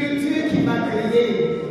es le Dieu qui m'a créé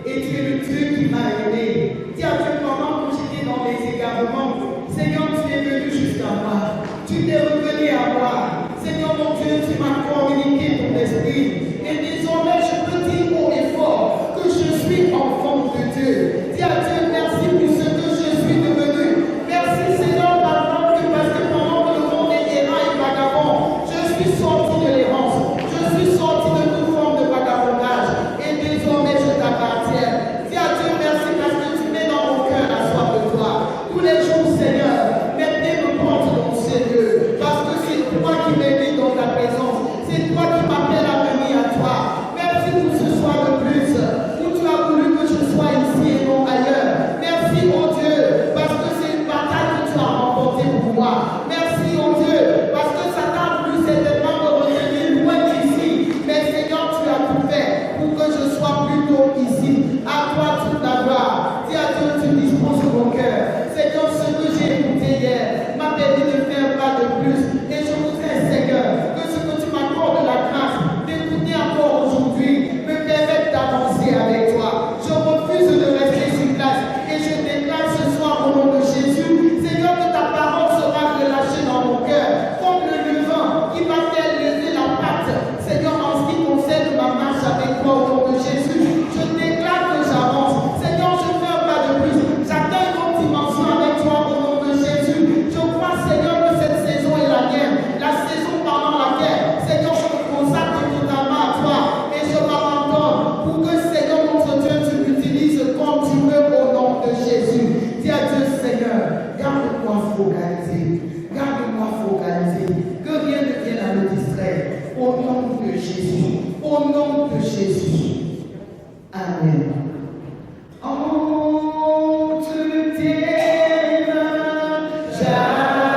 et tu es le Dieu qui m'a aimé. Dis à Dieu, pendant que j'étais dans mes égarements, Seigneur, tu es venu jusqu'à moi. Tu t'es revenu à moi. Seigneur mon Dieu, tu m'as communiqué ton esprit. Et désormais, je peux dire haut et fort que je suis enfant de Dieu. Dis à Dieu, merci pour ce que je suis devenu. Merci Seigneur, parce que pendant que le monde est errant et vagabond, je suis sorti de l'errance. Je suis sorti de toute forme de vagabondage. Et désormais, je t'appartiens. Dis à Dieu, merci parce que tu mets dans mon cœur la soif de toi. Tous les jours, Seigneur, mettez me porte dans ces lieux. Parce que c'est toi qui m'invites dans ta présence. C'est toi qui m'appelles à venir à toi. Merci pour ce soir de plus, où tu as voulu que je sois ici et non ailleurs. Merci, oh Dieu, parce que c'est une bataille que tu as remportée pour moi. Merci, oh Dieu, parce que Satan a voulu certainement me retenir loin d'ici. Mais Seigneur, tu as tout fait pour que je sois plutôt ici. À toi toute la gloire. Dis à Dieu, tu disposes mon cœur. Seigneur, ce que j'ai écouté hier m'a permis de faire pas de plus. Et je voudrais, Seigneur, que ce que tu m'accordes la grâce d'écouter encore aujourd'hui me permette d'avancer avec toi. Je refuse de rester sur place et je déclare ce soir au nom de Jésus, Seigneur, que ta parole sera relâchée dans mon cœur, comme le levain qui va faire lever la pâte. Seigneur, en ce qui concerne ma marche avec toi au nom de Jésus, je déclare que j'avance. Seigneur, je fais un pas de plus. J'atteins une autre dimension avec toi au nom de Jésus. Je crois, Seigneur, que cette saison est la mienne, la saison pendant laquelle, Seigneur, je me consacre totalement à toi et je m'abandonne pour que, Seigneur, notre Dieu, tu m'utilises comme tu veux au nom de Jésus. Dis à Dieu, Seigneur, garde-moi focalisé, garde-moi focalisé, que rien ne vienne à me distraire, au nom de Jésus, au nom de Jésus. Amen. Entre tes mains, j'abandonne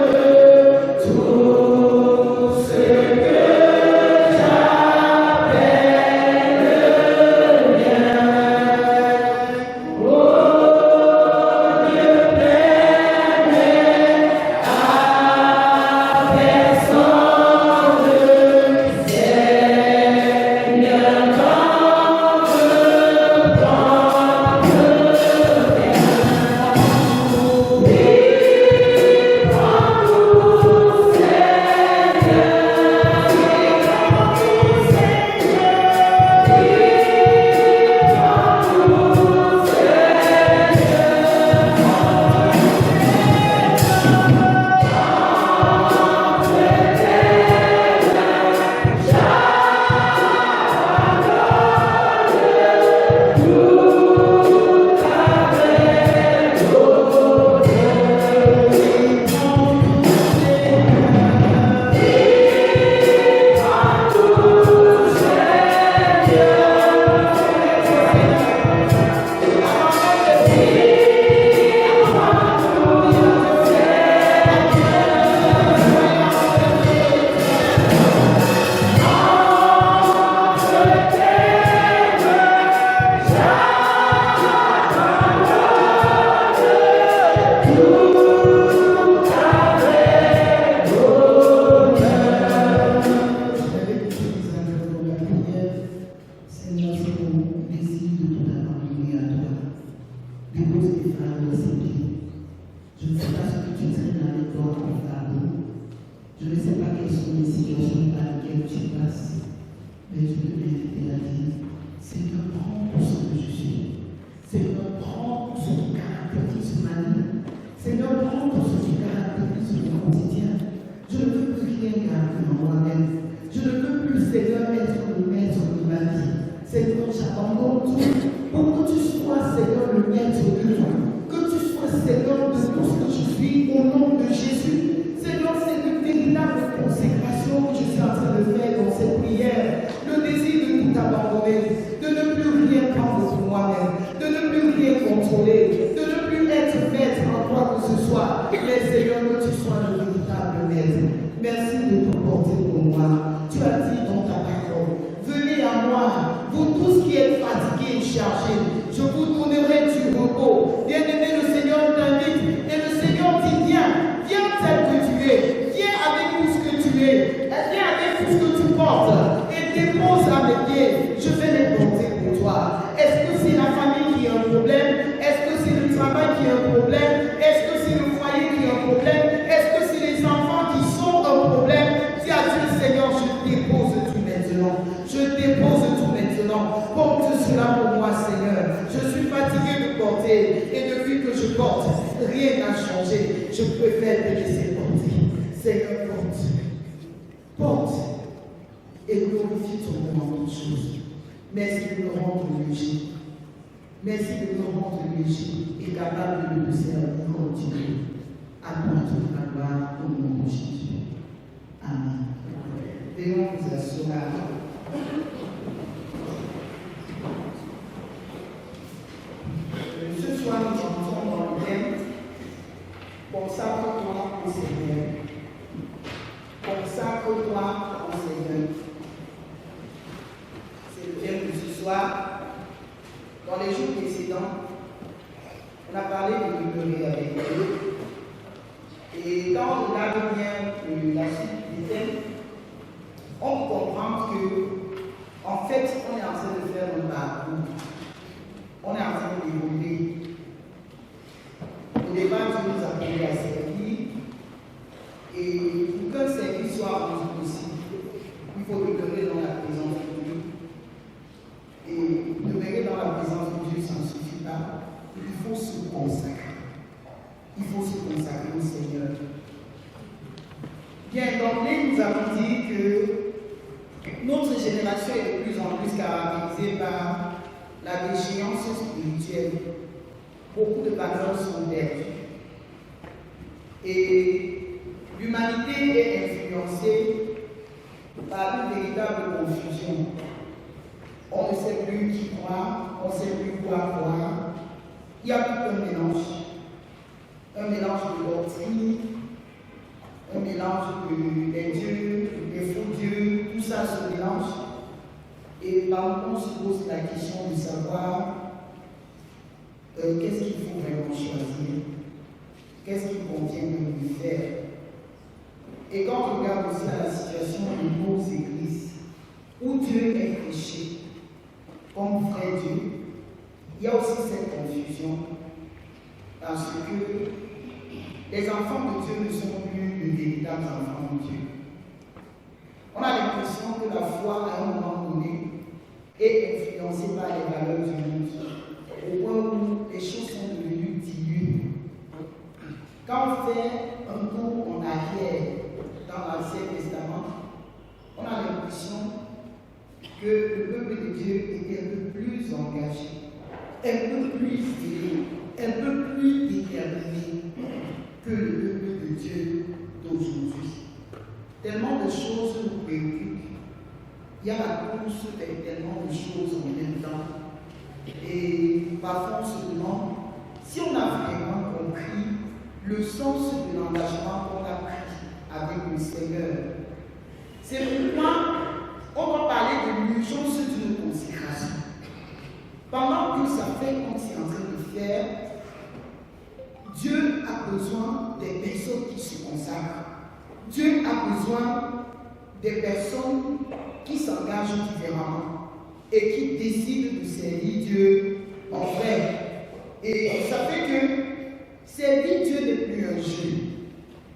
tout ce que j'appelle le mien. Oh Dieu, permets à personne, Seigneur, quand je prends viens avec tout ce que tu es, viens avec tout ce que tu portes, et je vais les porter pour toi. Est-ce que c'est la famille qui a un problème? Est-ce que c'est le travail qui a un problème? Est-ce que c'est le foyer qui a un problème? Est-ce que c'est les enfants qui sont un problème? Dis à Dieu, Seigneur, je dépose tout maintenant. Je dépose tout maintenant. Porte cela pour moi, Seigneur. Je suis fatigué de porter. Et depuis que je porte, rien n'a changé. Je préfère te laisser porter. Seigneur, porte. Porte. Et glorifie ton nom en toutes choses. Merci de me rendre léger. Merci de me rendre léger et capable de me servir continuer. Apporte ta gloire au nom de Jésus. Amen. Veuillons vous asseoir. Ce soir, nous entrons dans le thème consacre-toi au Seigneur. Consacre-toi au Seigneur. C'est le thème de ce soir. Dans les jours précédents, on a parlé de demeurer avec Dieu. Et quand on regarde bien la suite du thème, on comprend que, en fait, on est en train de faire un parcours. On est en train d'évoluer. Au départ, Dieu nous a appelés à servir. Et pour qu'un service soit rendu possible, il faut demeurer dans la présence de Dieu. Et demeurer dans la présence de Dieu, ça ne suffit pas. Il faut se consacrer. Il faut se consacrer au Seigneur. Bien, d'emblée, nous avons dit que notre génération est de plus en plus caractérisée par la déchéance spirituelle. Beaucoup de valeurs sont perdues. Et l'humanité est influencée par une véritable confusion. On ne sait plus qui croire, on ne sait plus quoi croire. Il y a tout un mélange. Un mélange de doctrine, un mélange des dieux, des faux dieux, tout ça se mélange. Et parfois on se pose la question de savoir qu'est-ce qu'il faut vraiment choisir, qu'est-ce qu'il convient de lui faire. Et quand on regarde aussi la situation de nos églises, où Dieu est prêché comme vrai Dieu, il y a aussi cette confusion, parce que les enfants de Dieu ne sont plus de véritables enfants de Dieu. On a l'impression que la foi, à un moment donné, est influencée par les valeurs du monde, au point où les choses sont devenues diluées. Quand on fait un tour en arrière dans l'Ancien Testament, on a l'impression que le peuple de Dieu était un peu plus engagé, un peu plus zélé, un peu plus déterminé que le peuple de Dieu d'aujourd'hui. Tellement de choses nous préoccupent. Il y a la course avec tellement de choses en même temps. Et parfois on se demande si on a vraiment compris le sens de l'engagement qu'on a pris avec le Seigneur. C'est pourquoi on va parler de l'urgence d'une consécration. Pendant que ça fait comme c'est en train de faire, Dieu a besoin des personnes qui se consacrent. Dieu a besoin des personnes qui s'engagent différemment et qui décident de servir Dieu en vrai. Et ça fait que servir Dieu n'est plus un jeu.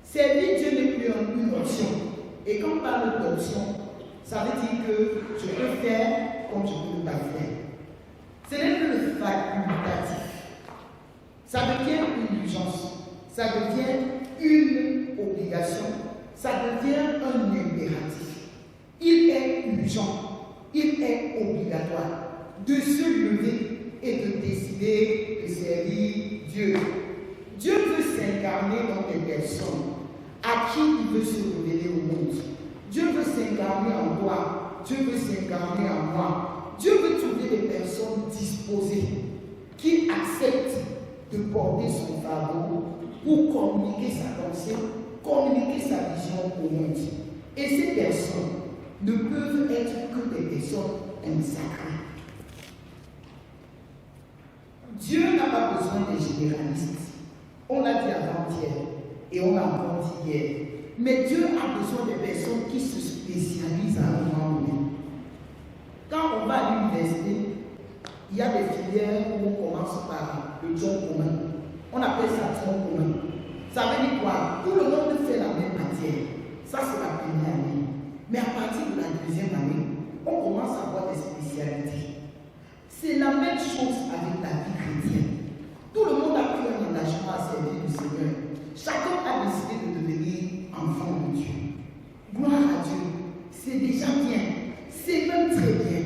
Servir Dieu n'est plus une option. Et quand on parle d'option, ça veut dire que je peux faire comme je ne peux pas faire. Ce n'est plus le facultatif. Ça devient une urgence. Ça devient une obligation. Ça devient un impératif. Il est urgent, il est obligatoire de se lever et de décider de servir Dieu. Dieu veut s'incarner dans des personnes à qui il veut se révéler au monde. Dieu veut s'incarner en toi, Dieu veut s'incarner en moi. Dieu veut trouver des personnes disposées qui acceptent de porter son fardeau pour communiquer sa pensée, communiquer sa vision au monde. Et ces personnes ne peuvent être que des personnes consacrées. Dieu n'a pas besoin des généralistes. On l'a dit avant-hier et on l'a encore dit hier. Mais Dieu a besoin des personnes qui se spécialisent à un moment donné. Quand on va à ministère où on commence par le tronc commun. On appelle ça tronc commun. Ça veut dire quoi? Tout le monde fait la même matière. Ça, c'est la première année. Mais à partir de la deuxième année, on commence à avoir des spécialités. C'est la même chose avec la vie chrétienne. Tout le monde a pris un engagement à servir le Seigneur. Chacun a décidé de devenir enfant de Dieu. Gloire à Dieu. C'est déjà bien. C'est même très bien.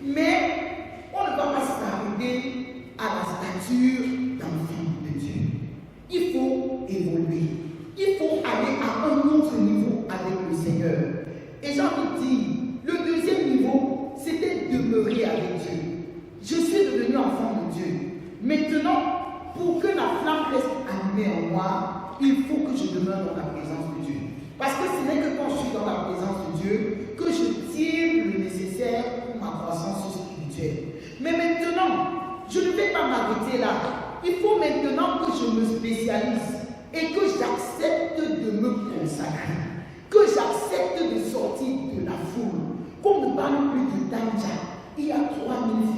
Mais on ne va pas s'arrêter à la stature d'enfant de Dieu. Il faut évoluer. Il faut aller à un autre niveau avec le Seigneur. Et j'ai envie de dire, le deuxième niveau, c'était demeurer avec Dieu. Je suis devenu enfant de Dieu. Maintenant, pour que la flamme reste allumée en moi, il faut que je demeure dans la présence de Dieu. Parce que ce n'est que quand je suis dans la présence de Dieu que je tire le nécessaire pour ma croissance spirituelle. Mais maintenant, je ne vais pas m'arrêter là. Il faut maintenant que je me spécialise et que j'accepte de me consacrer, que j'accepte de sortir de la foule. Qu'on ne parle plus de Damja. Il y a 3000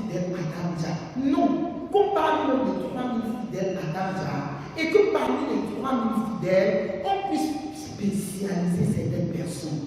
fidèles à Damja. Non, qu'on parle de 3000 fidèles à Damja et que parmi les 3000 fidèles, on puisse spécialiser certaines personnes.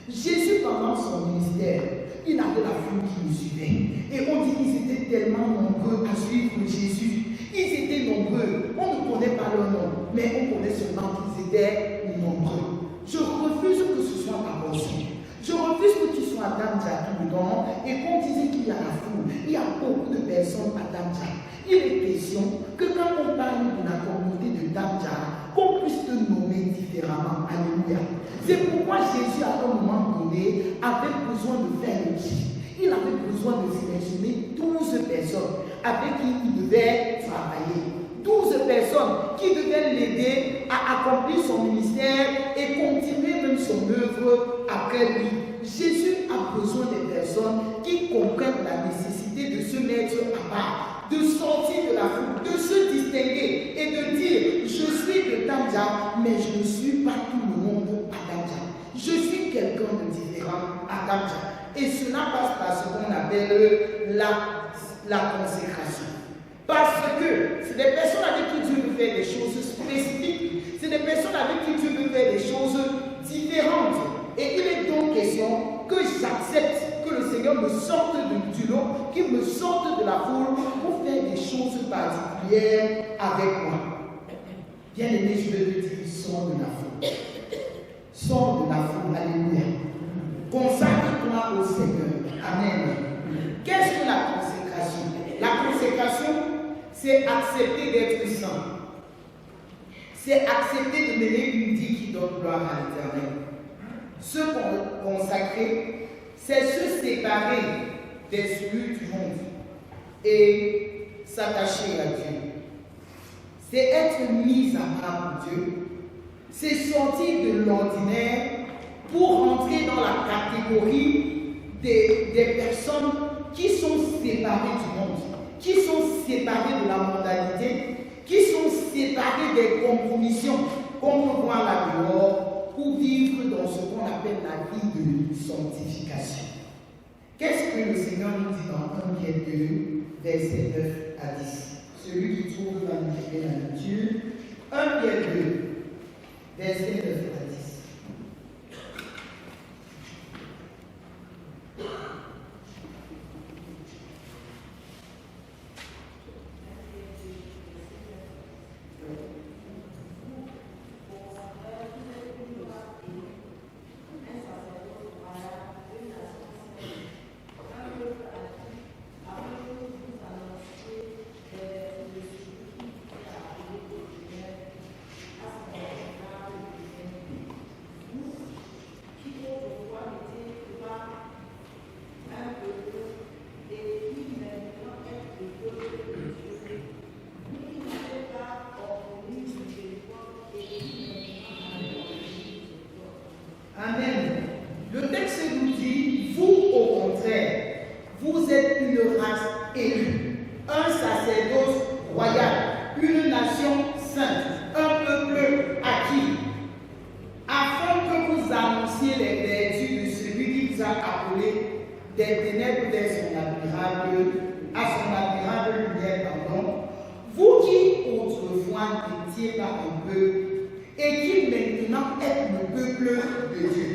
Jésus, pendant son ministère, il avait la foule qui le suivait. Et on dit qu'ils étaient tellement nombreux à suivre Jésus. Ils étaient nombreux. On ne connaît pas leur nom, mais on connaît seulement qu'ils étaient nombreux. Je refuse que ce soit ma portion. Je refuse que tu sois à Damja tout le temps et qu'on disait qu'il y a la foule. Il y a beaucoup de personnes à Damja. Il est question que quand on parle de la communauté de Damja, qu'on puisse te nommer différemment. Alléluia. C'est pourquoi Jésus, à un moment donné, avait besoin de faire le tri. Il avait besoin de sélectionner 12 personnes avec qui il devait travailler. 12 personnes qui devaient l'aider à accomplir son ministère et continuer même son œuvre après lui. Jésus a besoin des personnes qui comprennent la nécessité de se mettre à part, de sortir de la foule, de se distinguer et de dire je suis de Damja, mais je ne suis pas tout le monde à Damja. Je suis quelqu'un de différent à Damja. Et cela passe par ce qu'on appelle la consécration. Parce que c'est des personnes avec qui Dieu veut faire des choses spécifiques. C'est des personnes avec qui Dieu veut faire des choses différentes. Et il est donc question que j'accepte que le Seigneur me sorte du lot, qu'il me sorte de la foule pour faire des choses particulières avec moi. Bien aimé, je vais te dire, sors de la foule. Sors de la foule, alléluia. Consacre-toi au Seigneur. Amen. Qu'est-ce que la consécration? La consécration, c'est accepter d'être saint. C'est accepter de mener une vie qui donne gloire à l'Éternel. Se consacrer, c'est se séparer des flux du monde et s'attacher à Dieu. C'est être mis à part pour Dieu. C'est sortir de l'ordinaire pour rentrer dans la catégorie des personnes qui sont séparées du monde, qui sont séparées de la mondanité, qui sont séparées des compromissions qu'on peut voir là-dehors pour vivre dans ce qu'on appelle la vie de sanctification. Qu'est-ce que le Seigneur nous dit dans 1 Pierre 2, versets 9 à 10? Celui qui trouve va nous lire la lecture. 1 Pierre 2, versets 9 à 10. Amen. Le texte nous dit, vous au contraire, vous êtes une race élue, un sacerdoce royal, une nation sainte, un peuple acquis, afin que vous annonciez les vertus de celui qui vous a appelé des ténèbres vers son admirable à son admirable lumière, vous qui autrefois n'étiez pas un peuple et qui maintenant êtes le peuple de Dieu,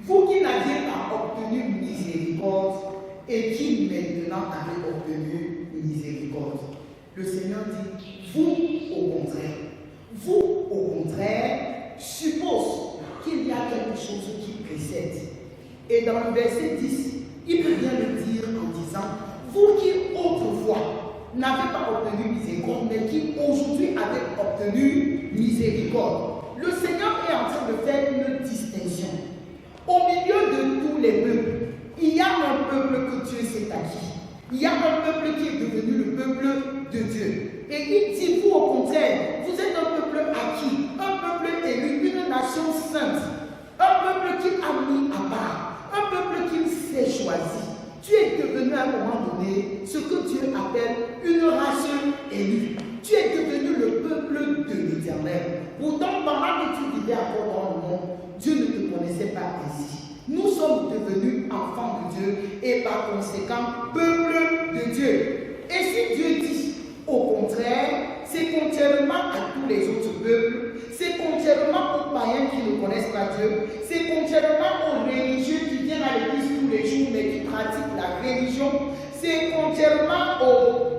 vous qui n'aviez pas obtenu miséricorde et qui maintenant avez obtenu miséricorde. Le Seigneur dit, vous au contraire, suppose qu'il y a quelque chose qui précède. Et dans le verset 10, il peut bien le dire en disant, vous qui autrefois n'avez pas obtenu miséricorde, mais qui aujourd'hui avez obtenu miséricorde. Le Seigneur est en train de faire une distinction. Au milieu de tous les peuples, il y a un peuple que Dieu s'est acquis. Il y a un peuple qui est devenu le peuple de Dieu. Et il dit, vous au contraire, vous êtes un peuple acquis, un peuple élu, une nation sainte, un peuple qui a mis à part, un peuple qui s'est choisi. Tu es devenu à un moment donné ce que Dieu appelle une race élue. Tu es devenu le peuple de l'Éternel. Pourtant, pendant que tu vivais encore dans le monde, Dieu ne te connaissait pas ainsi. Nous sommes devenus enfants de Dieu et par conséquent, peuple de Dieu. Et si Dieu dit, au contraire, c'est contrairement à tous les autres peuples, c'est contrairement aux païens qui ne connaissent pas Dieu, c'est contrairement aux religieux qui viennent à l'église tous les jours mais qui pratiquent la religion, c'est contrairement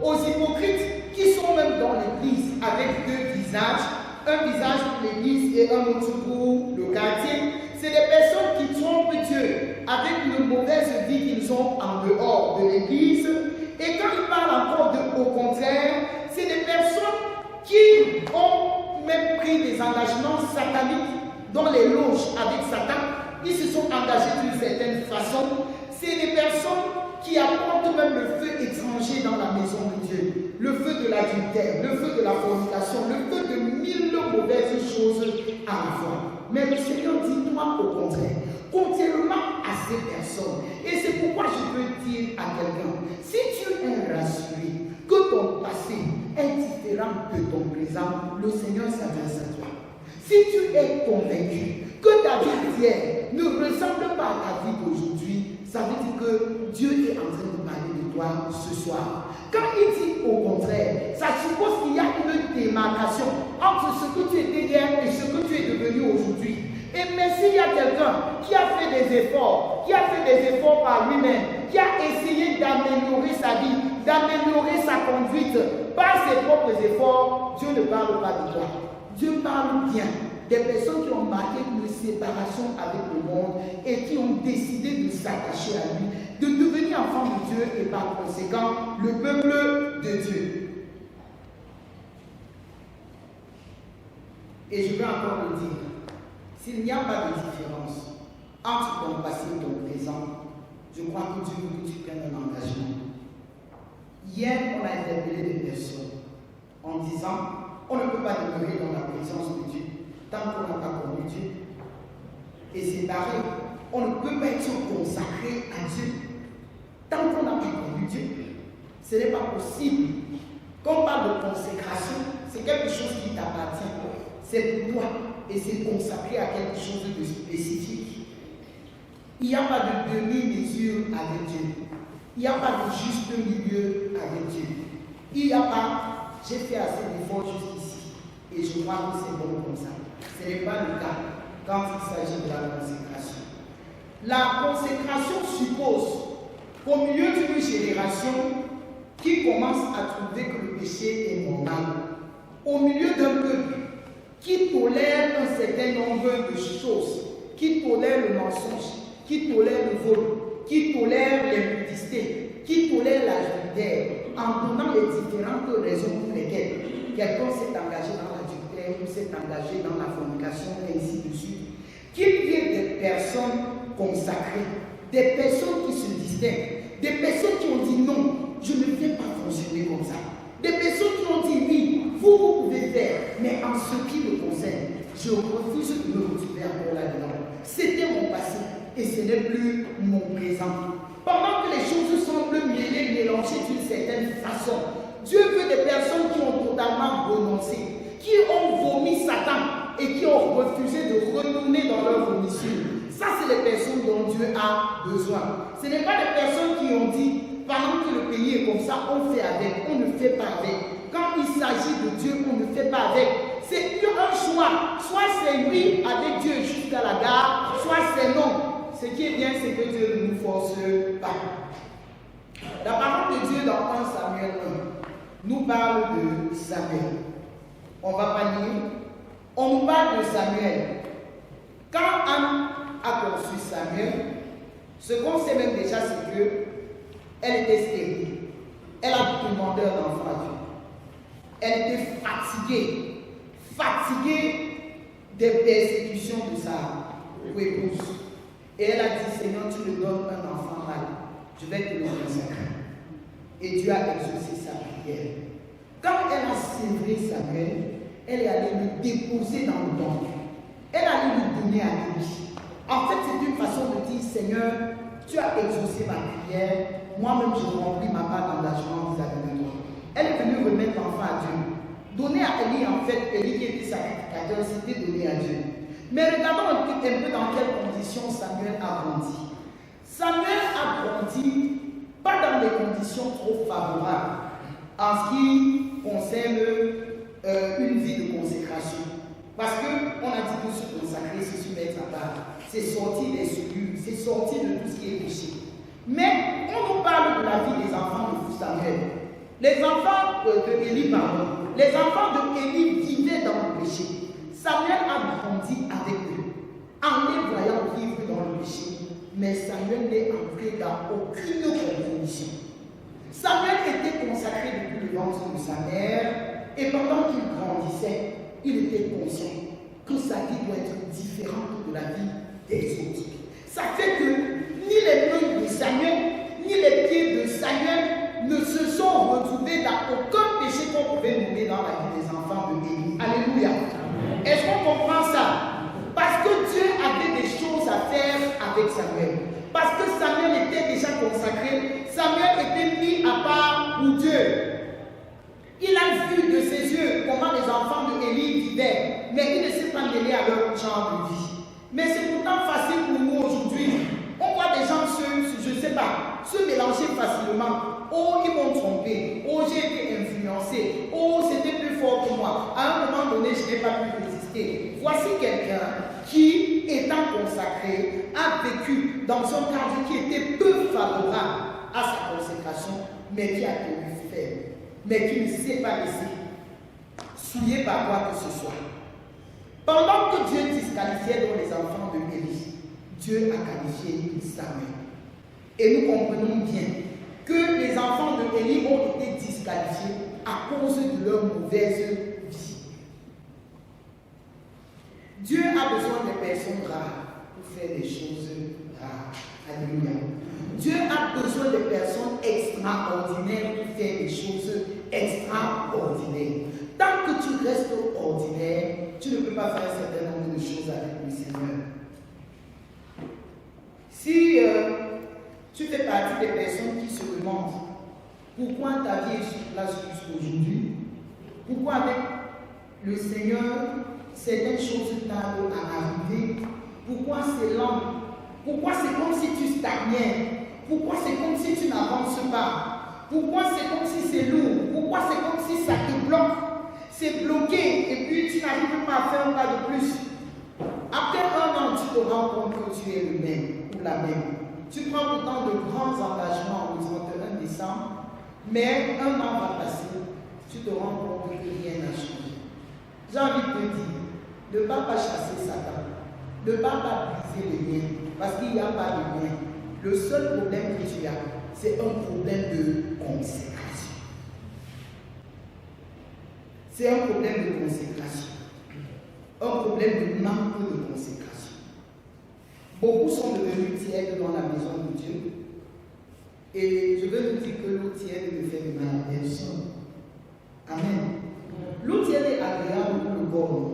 aux hypocrites qui sont même dans l'église avec deux visages, un visage pour l'église et un autre pour le quartier. C'est des personnes qui trompent Dieu avec une mauvaise vie qu'ils ont en dehors de l'église. Et quand ils parlent encore de au contraire, c'est des personnes qui ont même pris des engagements sataniques dans les loges avec Satan. Ils se sont engagés d'une certaine façon. C'est des personnes qui apportent même le feu étranger dans la maison de Dieu. Le feu de l'adultère, le feu de la fornication, le feu de mille mauvaises choses à la fois. Mais le Seigneur dit, toi au contraire, contrairement à ces personnes, et c'est pourquoi je veux dire à quelqu'un, si tu es rassuré que ton passé est différent de ton présent, le Seigneur s'adresse à toi. Si tu es convaincu que ta vie d'hier ne ressemble pas à ta vie d'aujourd'hui, ça veut dire que Dieu est en train de parler de toi ce soir. Quand il dit au contraire, ça suppose qu'il y a une démarcation entre ce que tu étais hier et ce que tu es devenu aujourd'hui. Et mais s'il y a quelqu'un qui a fait des efforts, par lui-même, qui a essayé d'améliorer sa vie, d'améliorer sa conduite par ses propres efforts, Dieu ne parle pas de toi. Dieu parle bien des personnes qui ont marqué une séparation avec le monde et qui ont décidé de s'attacher à lui, de devenir enfant de Dieu et par conséquent le peuple de Dieu. Et je vais encore le dire, s'il n'y a pas de différence entre ton passé et ton présent, je crois que Dieu veut que tu prennes un engagement. Hier, on a interpellé des personnes en disant, on ne peut pas demeurer dans la présence de Dieu tant qu'on n'a pas connu Dieu. Et c'est pareil, on ne peut pas être consacré à Dieu tant qu'on n'a pas connu Dieu. Ce n'est pas possible. Quand on parle de consécration, c'est quelque chose qui t'appartient. C'est pour toi et c'est consacré à quelque chose de spécifique. Il n'y a pas de demi-mesure avec Dieu. Il n'y a pas de juste milieu avec Dieu. Il n'y a pas, j'ai fait assez d'efforts jusqu'ici et je crois que c'est bon comme ça. Ce n'est pas le cas quand il s'agit de la consécration. La consécration suppose qu'au milieu d'une génération qui commence à trouver que le péché est normal, au milieu d'un peuple qui tolère un certain nombre de choses, qui tolère le mensonge, qui tolère le vol, qui tolère l'impudicité, qui tolère l'adultère, en donnant les différentes raisons pour lesquelles quelqu'un s'est engagé dans l'adultère ou s'est engagé dans la fornication, et ainsi de suite. Qu'il y ait des personnes consacrées, des personnes qui se distinguent, des personnes qui ont dit non, je ne vais pas fonctionner comme ça. Des personnes qui ont dit oui, vous pouvez faire, mais en ce qui me concerne, je refuse de me retrouver encore là-dedans. C'était mon passé et ce n'est plus mon présent. Pendant que les choses semblent mêlées, mélangées d'une certaine façon, Dieu veut des personnes qui ont totalement renoncé, qui ont vomi Satan et qui ont refusé de retourner dans leur vomissure. Ça, c'est les personnes dont Dieu a besoin. Ce n'est pas des personnes qui ont dit, pendant que que le pays est comme ça, on fait avec, on ne fait pas avec. Quand il s'agit de Dieu, on ne fait pas avec. C'est un choix. Soit c'est oui avec Dieu jusqu'à la gare, soit c'est non. Ce qui est bien, c'est que Dieu ne nous force pas. La parole de Dieu dans 1 Samuel 1 nous parle de Samuel. On va pas lire. On nous parle de Samuel. Quand Anne a conçu Samuel, ce qu'on sait même déjà, c'est qu'elle était stérile. Elle a demandé un enfant à Dieu. Elle était fatiguée des persécutions de sa épouse. Et elle a dit, Seigneur, tu me donnes un enfant mal. Je vais te le consacrer. Et Dieu a exaucé sa prière. Quand elle a sévré Samuel, elle est allée le déposer dans le temple. Elle allait lui donner à lui. En fait, c'est une façon de dire, Seigneur, tu as exaucé ma prière. Moi-même, je remplis ma part d'engagement vis-à-vis de toi. Elle est venue remettre l'enfant à Dieu. Donner à Élie, en fait, Élie qui était sacrificateur, c'était donner à Dieu. Mais regardons un peu dans quelles conditions Samuel a grandi. Samuel a grandi pas dans des conditions trop favorables en ce qui concerne une vie de consécration. Parce qu'on a dit que se consacrer, c'est se mettre à part. C'est sortir des souillures, c'est sortir de tout ce qui est péché. Mais on nous parle de la vie des enfants de Samuel. Les enfants de Élie, pardon. Les enfants de Élie vivaient dans le péché. Samuel a grandi avec eux, en les voyant vivre dans le péché. Mais Samuel n'est entré dans aucune condition. Samuel était consacré depuis le ventre de sa mère, et pendant qu'il grandissait, il était conscient que sa vie doit être différente de la vie des autres. Ça fait que ni les mains de Samuel, ni les pieds de Samuel ne se sont retrouvés dans aucun péché qu'on pouvait nommer dans la vie des enfants de Élie. Alléluia. Est-ce qu'on comprend ça? Parce que Dieu avait des choses à faire avec Samuel. Parce que Samuel était déjà consacré. Samuel était mis à part pour Dieu. Il a vu de ses yeux comment les enfants de Élie vivaient. Mais il ne s'est pas mêlé à leur genre de vie. Mais c'est pourtant facile pour nous aujourd'hui. On voit des gens je ne sais pas, se mélanger facilement. Oh, ils m'ont trompé. Oh, j'ai été influencé. Oh, c'était plus fort que moi. À un moment donné, je n'ai pas pu résister. Voici quelqu'un qui, étant consacré, a vécu dans un cadre qui était peu favorable à sa consécration, mais qui a tenu ferme, mais qui ne s'est pas laissé souiller par quoi que ce soit. Pendant que Dieu disqualifiait dans les enfants de Élie, Dieu a qualifié Samuel. Et nous comprenons bien que les enfants de Élie ont été disqualifiés à cause de leur mauvaise vie. Dieu a besoin de personnes rares pour faire des choses rares. Alléluia. Dieu a besoin de personnes extraordinaires pour faire des choses extraordinaires. Tant que tu restes ordinaire, tu ne peux pas faire un certain nombre de choses avec le Seigneur. Si tu fais partie des personnes qui se demandent pourquoi ta vie est sur place jusqu'aujourd'hui, pourquoi avec le Seigneur certaines choses tardent à arriver, pourquoi c'est lent, pourquoi c'est comme si tu stagnais, pourquoi c'est comme si tu n'avances pas, pourquoi c'est comme si c'est lourd, pourquoi c'est comme si ça te bloque, c'est bloqué et puis tu n'arrives pas à faire un pas de plus. Après un an, tu te rends compte que tu es le même ou la même. Tu prends pourtant de grands engagements le 31 décembre, mais un an va passer, tu te rends compte que rien n'a changé. J'ai envie de te dire, ne va pas chasser Satan, ne va pas briser les liens, parce qu'il n'y a pas de lien. Le seul problème que tu as, c'est un problème de consécration. C'est un problème de consécration. Un problème de manque de consécration. Beaucoup sont devenus tièdes dans la maison de Dieu. Et je veux vous dire que l'eau tiède ne fait de mal à personne. Amen. L'eau tiède est agréable pour le corps.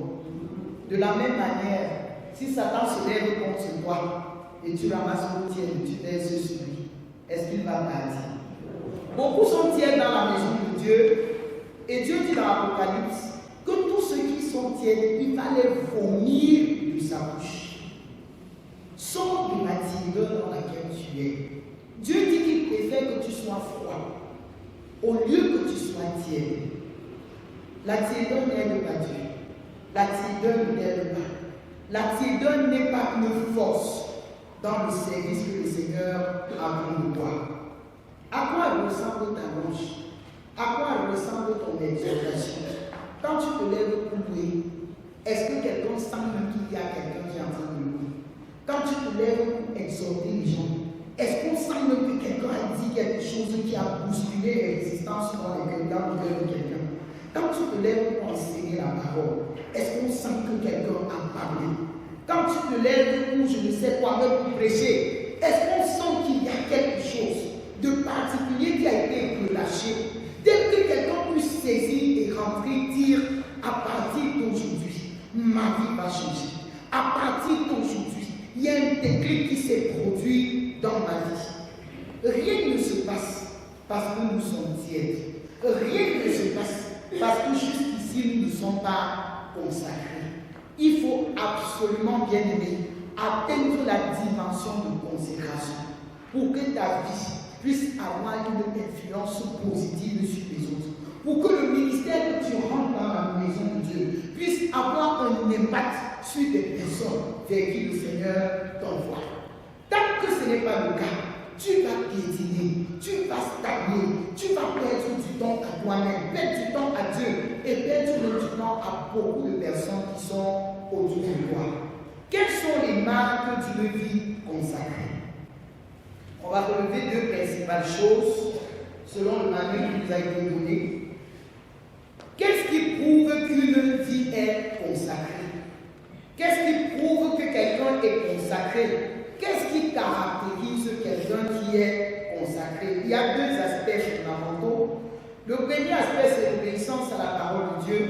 De la même manière, si Satan se lève contre toi et tu ramasses l'eau tiède, tu verses sur lui, est-ce qu'il va partir? Beaucoup sont tièdes dans la maison de Dieu. Et Dieu dit dans l'Apocalypse que tous ceux qui sont tièdes, il va les vomir de sa bouche. Sors de la tiédeur dans laquelle tu es. Dieu dit qu'il préfère que tu sois froid au lieu que tu sois tiède, la tiédeur n'aide pas Dieu. La tiédeur ne t'aide pas. La tiédeur n'est pas une force dans le service que le Seigneur a pour toi. À quoi elle ressemble ta louange? À quoi elle ressemble ton exhortation? Quand tu te lèves pour louer, est-ce que quelqu'un sent qu'il y a quelqu'un qui est en train de louer? Quand tu te lèves pour exhorter les gens, est-ce qu'on sent que quelqu'un a dit quelque chose qui a bousculé l'existence dans le cœur de quelqu'un? Quand tu te lèves pour enseigner la parole, est-ce qu'on sent que quelqu'un a parlé? Quand tu te lèves pour, je ne sais quoi, même pour prêcher, est-ce qu'on sent qu'il y a quelque chose de particulier qui a été relâché? Dès que quelqu'un puisse saisir et rentrer, dire à partir d'aujourd'hui, ma vie va changer. À partir d'aujourd'hui, il y a un déclic qui s'est produit dans ma vie. Rien ne se passe parce que nous sommes tièdes. Rien ne se passe parce que jusqu'ici nous ne sommes pas consacrés. Il faut absolument, bien aimé, atteindre la dimension de consécration pour que ta vie puisse avoir une influence positive sur les autres. Pour que le ministère que tu rentres dans la maison de Dieu puisse avoir un impact sur des personnes vers qui le Seigneur t'envoie. Tant que ce n'est pas le cas, tu vas piétiner, tu vas stagner, tu vas perdre du temps à toi-même, perdre du temps à Dieu et perdre du temps à beaucoup de personnes qui sont autour de toi. Quelles sont les marques d'une vie consacrée? On va relever deux principales choses selon le manuel qui nous a été donné. Qu'est-ce qui prouve qu'une vie est consacrée? Qu'est-ce qui prouve que quelqu'un est consacré? Qu'est-ce qui caractérise quelqu'un qui est consacré? Il y a deux aspects fondamentaux. Le premier aspect, c'est l'obéissance à la parole de Dieu.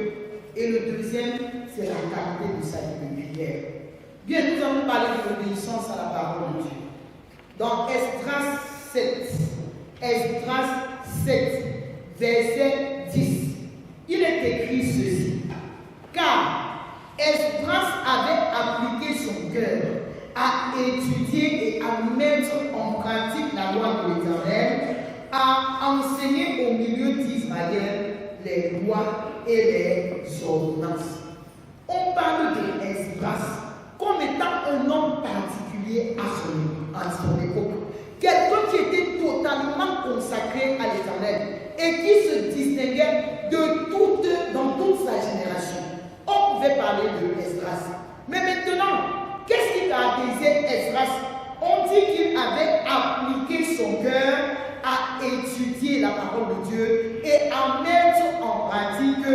Et le deuxième, c'est la qualité de sa vie de prière. Bien, nous allons parler de l'obéissance à la parole de Dieu. Dans Esdras 7, verset 10, il est écrit ceci. Car Esdras avait appliqué son cœur à étudier et à mettre en pratique la loi de l'Éternel, à enseigner au milieu d'Israël les lois et les ordonnances. On parle de Esdras comme étant un homme particulier à son époque. Quelqu'un qui était totalement consacré à l'Éternel et qui se distinguait dans toute sa génération. On pouvait parler de Esdras. Mais maintenant, qu'est-ce qui caractérisait Esdras? On dit qu'il avait appliqué son cœur à étudier la parole de Dieu et à mettre en pratique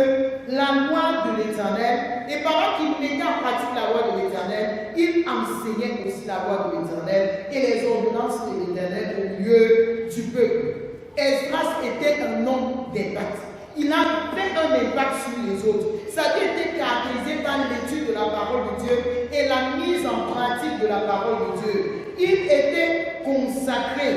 la loi de l'Éternel. Et pendant qu'il mettait en pratique la loi de l'Éternel, il enseignait aussi la loi de l'Éternel et les ordonnances de l'Éternel au milieu du peuple. Esdras était un homme d'impact. Il avait un impact sur les autres. Sa vie était caractérisée par l'étude de la parole de Dieu et la mise en pratique de la parole de Dieu. Il était consacré.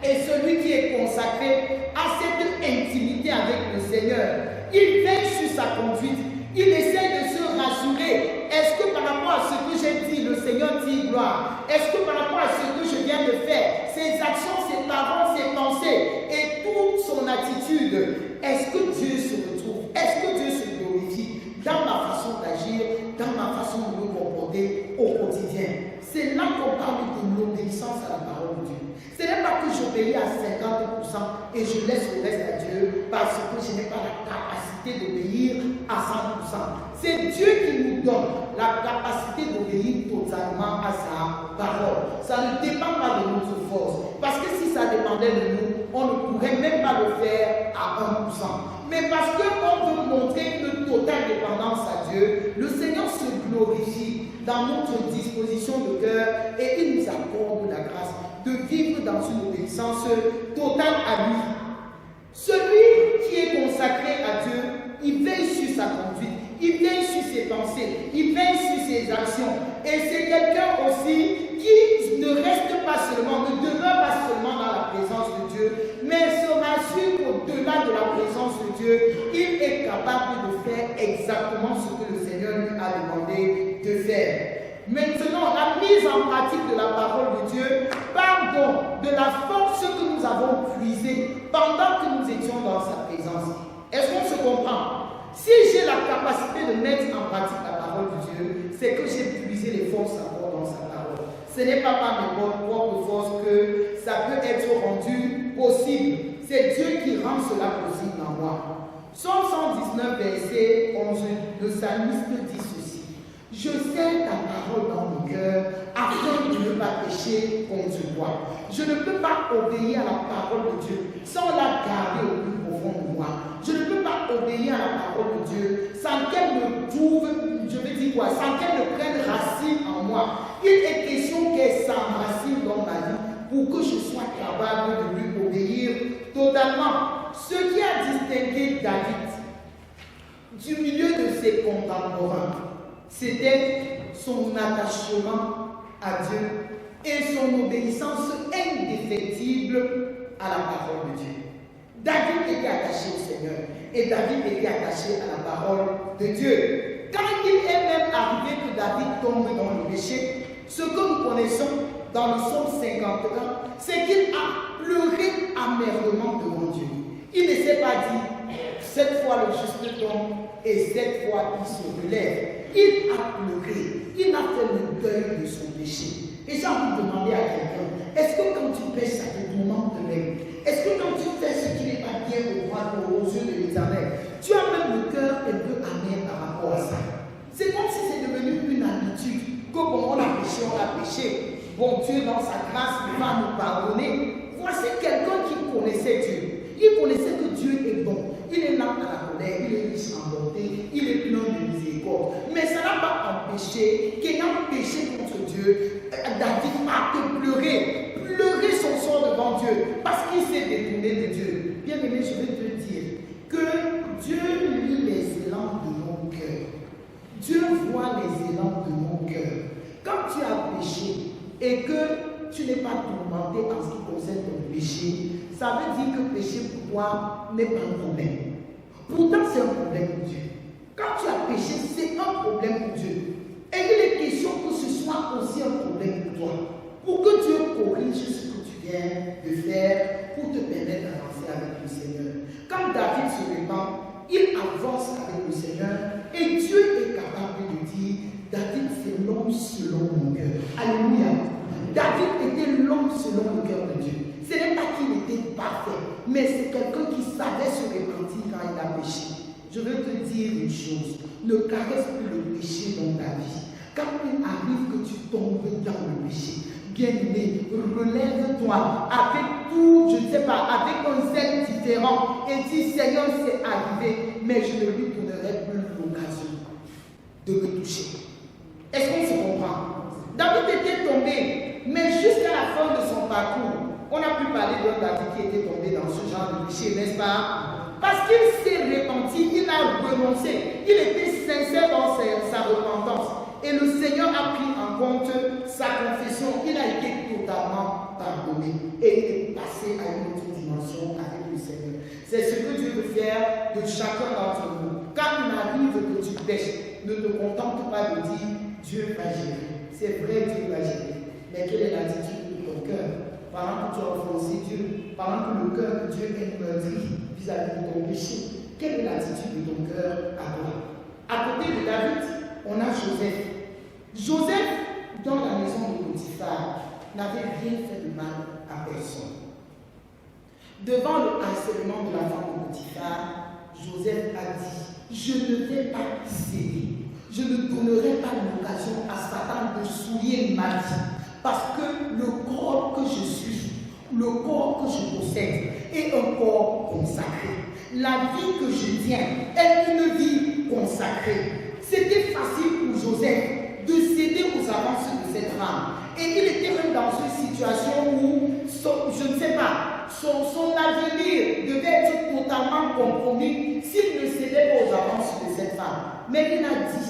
Et celui qui est consacré a cette intimité avec le Seigneur. Il veille sur sa conduite. Il essaie de se rassurer. Est-ce que par rapport à ce que j'ai dit, le Seigneur dit gloire? Est-ce que par rapport à ce que je viens de faire, ses actions, ses paroles, ses pensées et toute son attitude, est-ce que Dieu se retrouve? Est-ce que Dieu se glorifie dans ma façon d'agir, dans ma façon de me comporter au quotidien? C'est là qu'on parle de l'obéissance à la parole de Dieu. Ce n'est pas que j'obéis à 50% et je laisse le reste à Dieu parce que je n'ai pas la capacité d'obéir à 100%. C'est Dieu qui nous donne la capacité d'obéir totalement à sa parole. Ça ne dépend pas de notre force. Parce que si ça dépendait de nous, on ne pourrait même pas le faire à 1%. Mais parce qu'on veut montrer une totale dépendance à Dieu, le Seigneur se glorifie dans notre disposition de cœur et il nous accorde la grâce de vivre dans une obéissance totale à lui. Celui qui est consacré à Dieu, il veille sur sa conduite, il veille sur ses pensées, il veille sur ses actions. Et c'est quelqu'un aussi qui ne reste pas seulement, ne demeure pas seulement dans la présence de Dieu, mais se rassure qu'au-delà de la présence de Dieu, il est capable de faire exactement ce que le Seigneur lui a demandé de faire. Maintenant, la mise en pratique de la parole de Dieu, pardon, de la force que nous avons puisée pendant que nous étions dans sa présence. Est-ce qu'on se comprend? Si j'ai la capacité de mettre en pratique la parole de Dieu, c'est que j'ai puisé les forces encore dans sa parole. Ce n'est pas par mes propres forces que ça peut être rendu possible. C'est Dieu qui rend cela possible en moi. Psaume 119, verset 11, le psalmiste dit ceci. Je sais ta parole dans mon cœur afin de ne pas pécher contre toi. Je ne peux pas obéir à la parole de Dieu sans la garder au plus profond de moi. Je ne peux pas obéir à la parole de Dieu sans qu'elle me trouve, je veux dire quoi, sans qu'elle ne prenne racine en moi. Il est question qu'elle s'enracine dans ma vie pour que je sois capable de lui obéir totalement. Ce qui a distingué David du milieu de ses contemporains, c'était son attachement à Dieu et son obéissance indéfectible à la parole de Dieu. David était attaché au Seigneur et David était attaché à la parole de Dieu. Quand il est même arrivé que David tombe dans le péché, ce que nous connaissons dans le psaume 51, c'est qu'il a pleuré amèrement devant Dieu. Il ne s'est pas dit, cette fois le juste tombe et cette fois il se relève. Il a pleuré, il a fait le deuil de son péché. Et j'ai envie de demander à quelqu'un, est-ce que quand tu pèches, ça te tourmente même? Est-ce que quand tu fais ce qui n'est pas bien aux yeux de l'Éternel, tu as même le cœur un peu amer par rapport à ça? C'est comme si c'est devenu une habitude, que bon, on a péché, bon Dieu dans sa grâce va nous pardonner. Voici quelqu'un qui connaissait Dieu. Il connaissait que Dieu est bon. Il est lent à la colère, il est riche en bonté, il est plein de miséricorde. Mais ça n'a pas empêché qu'ayant péché contre Dieu, David a pleuré son sort devant Dieu parce qu'il s'est détourné de Dieu. Bien aimé, je vais te dire que Dieu lit les élans de mon cœur. Dieu voit les élans de mon cœur. Quand tu as péché et que tu n'es pas tourmenté en ce qui concerne ton péché, ça veut dire que péché pour toi n'est pas un problème. Pourtant, c'est un problème pour Dieu. Quand tu as péché, c'est un problème pour Dieu. Et il est question que ce soit aussi un problème pour toi. Pour que Dieu corrige ce que tu viens de faire pour te permettre d'avancer avec le Seigneur. Quand David se répand, il avance avec le Seigneur et Dieu est capable de dire, David c'est l'homme selon mon cœur. Alléluia. David était l'homme selon le cœur de Dieu. Ce n'est pas qu'il était parfait, mais c'est quelqu'un qui savait se repentir quand il a péché. Je veux te dire une chose, ne caresse plus le péché dans ta vie. Quand il arrive que tu tombes dans le péché, bien-aimé, relève-toi avec tout, je ne sais pas, avec un zèle différent et dis, Seigneur, c'est arrivé, mais je ne lui donnerai plus l'occasion de me toucher. Est-ce qu'on se comprend? David était tombé, mais jusqu'à la fin de son parcours, on a pu parler d'un David qui était tombé dans ce genre de péché, n'est-ce pas? Parce qu'il s'est repenti, il a renoncé, il était sincère dans sa repentance. Et le Seigneur a pris en compte sa confession, il a été totalement pardonné et il est passé à une autre dimension avec le Seigneur. C'est ce que Dieu veut faire de chacun d'entre nous. Quand il arrive que tu pêches, ne te contente pas de dire Dieu va gérer. C'est vrai, Dieu va gérer. Mais quelle est l'attitude de ton cœur? Pendant que tu as offensé Dieu, pendant que le cœur de Dieu est meurtri vis-à-vis de ton péché, quelle est l'attitude de ton cœur à toi? À côté de David, on a Joseph. Joseph, dans la maison de Potiphar, n'avait rien fait de mal à personne. Devant le harcèlement de la femme de Potiphar, Joseph a dit, je ne vais pas céder. Je ne donnerai pas l'occasion à Satan de souiller ma vie. Parce que le corps que je suis, le corps que je possède, est un corps consacré. La vie que je tiens est une vie consacrée. C'était facile pour Joseph de céder aux avances de cette femme. Et il était même dans une situation où, je ne sais pas, son avenir devait être totalement compromis s'il ne cédait pas aux avances de cette femme. Mais il a dit,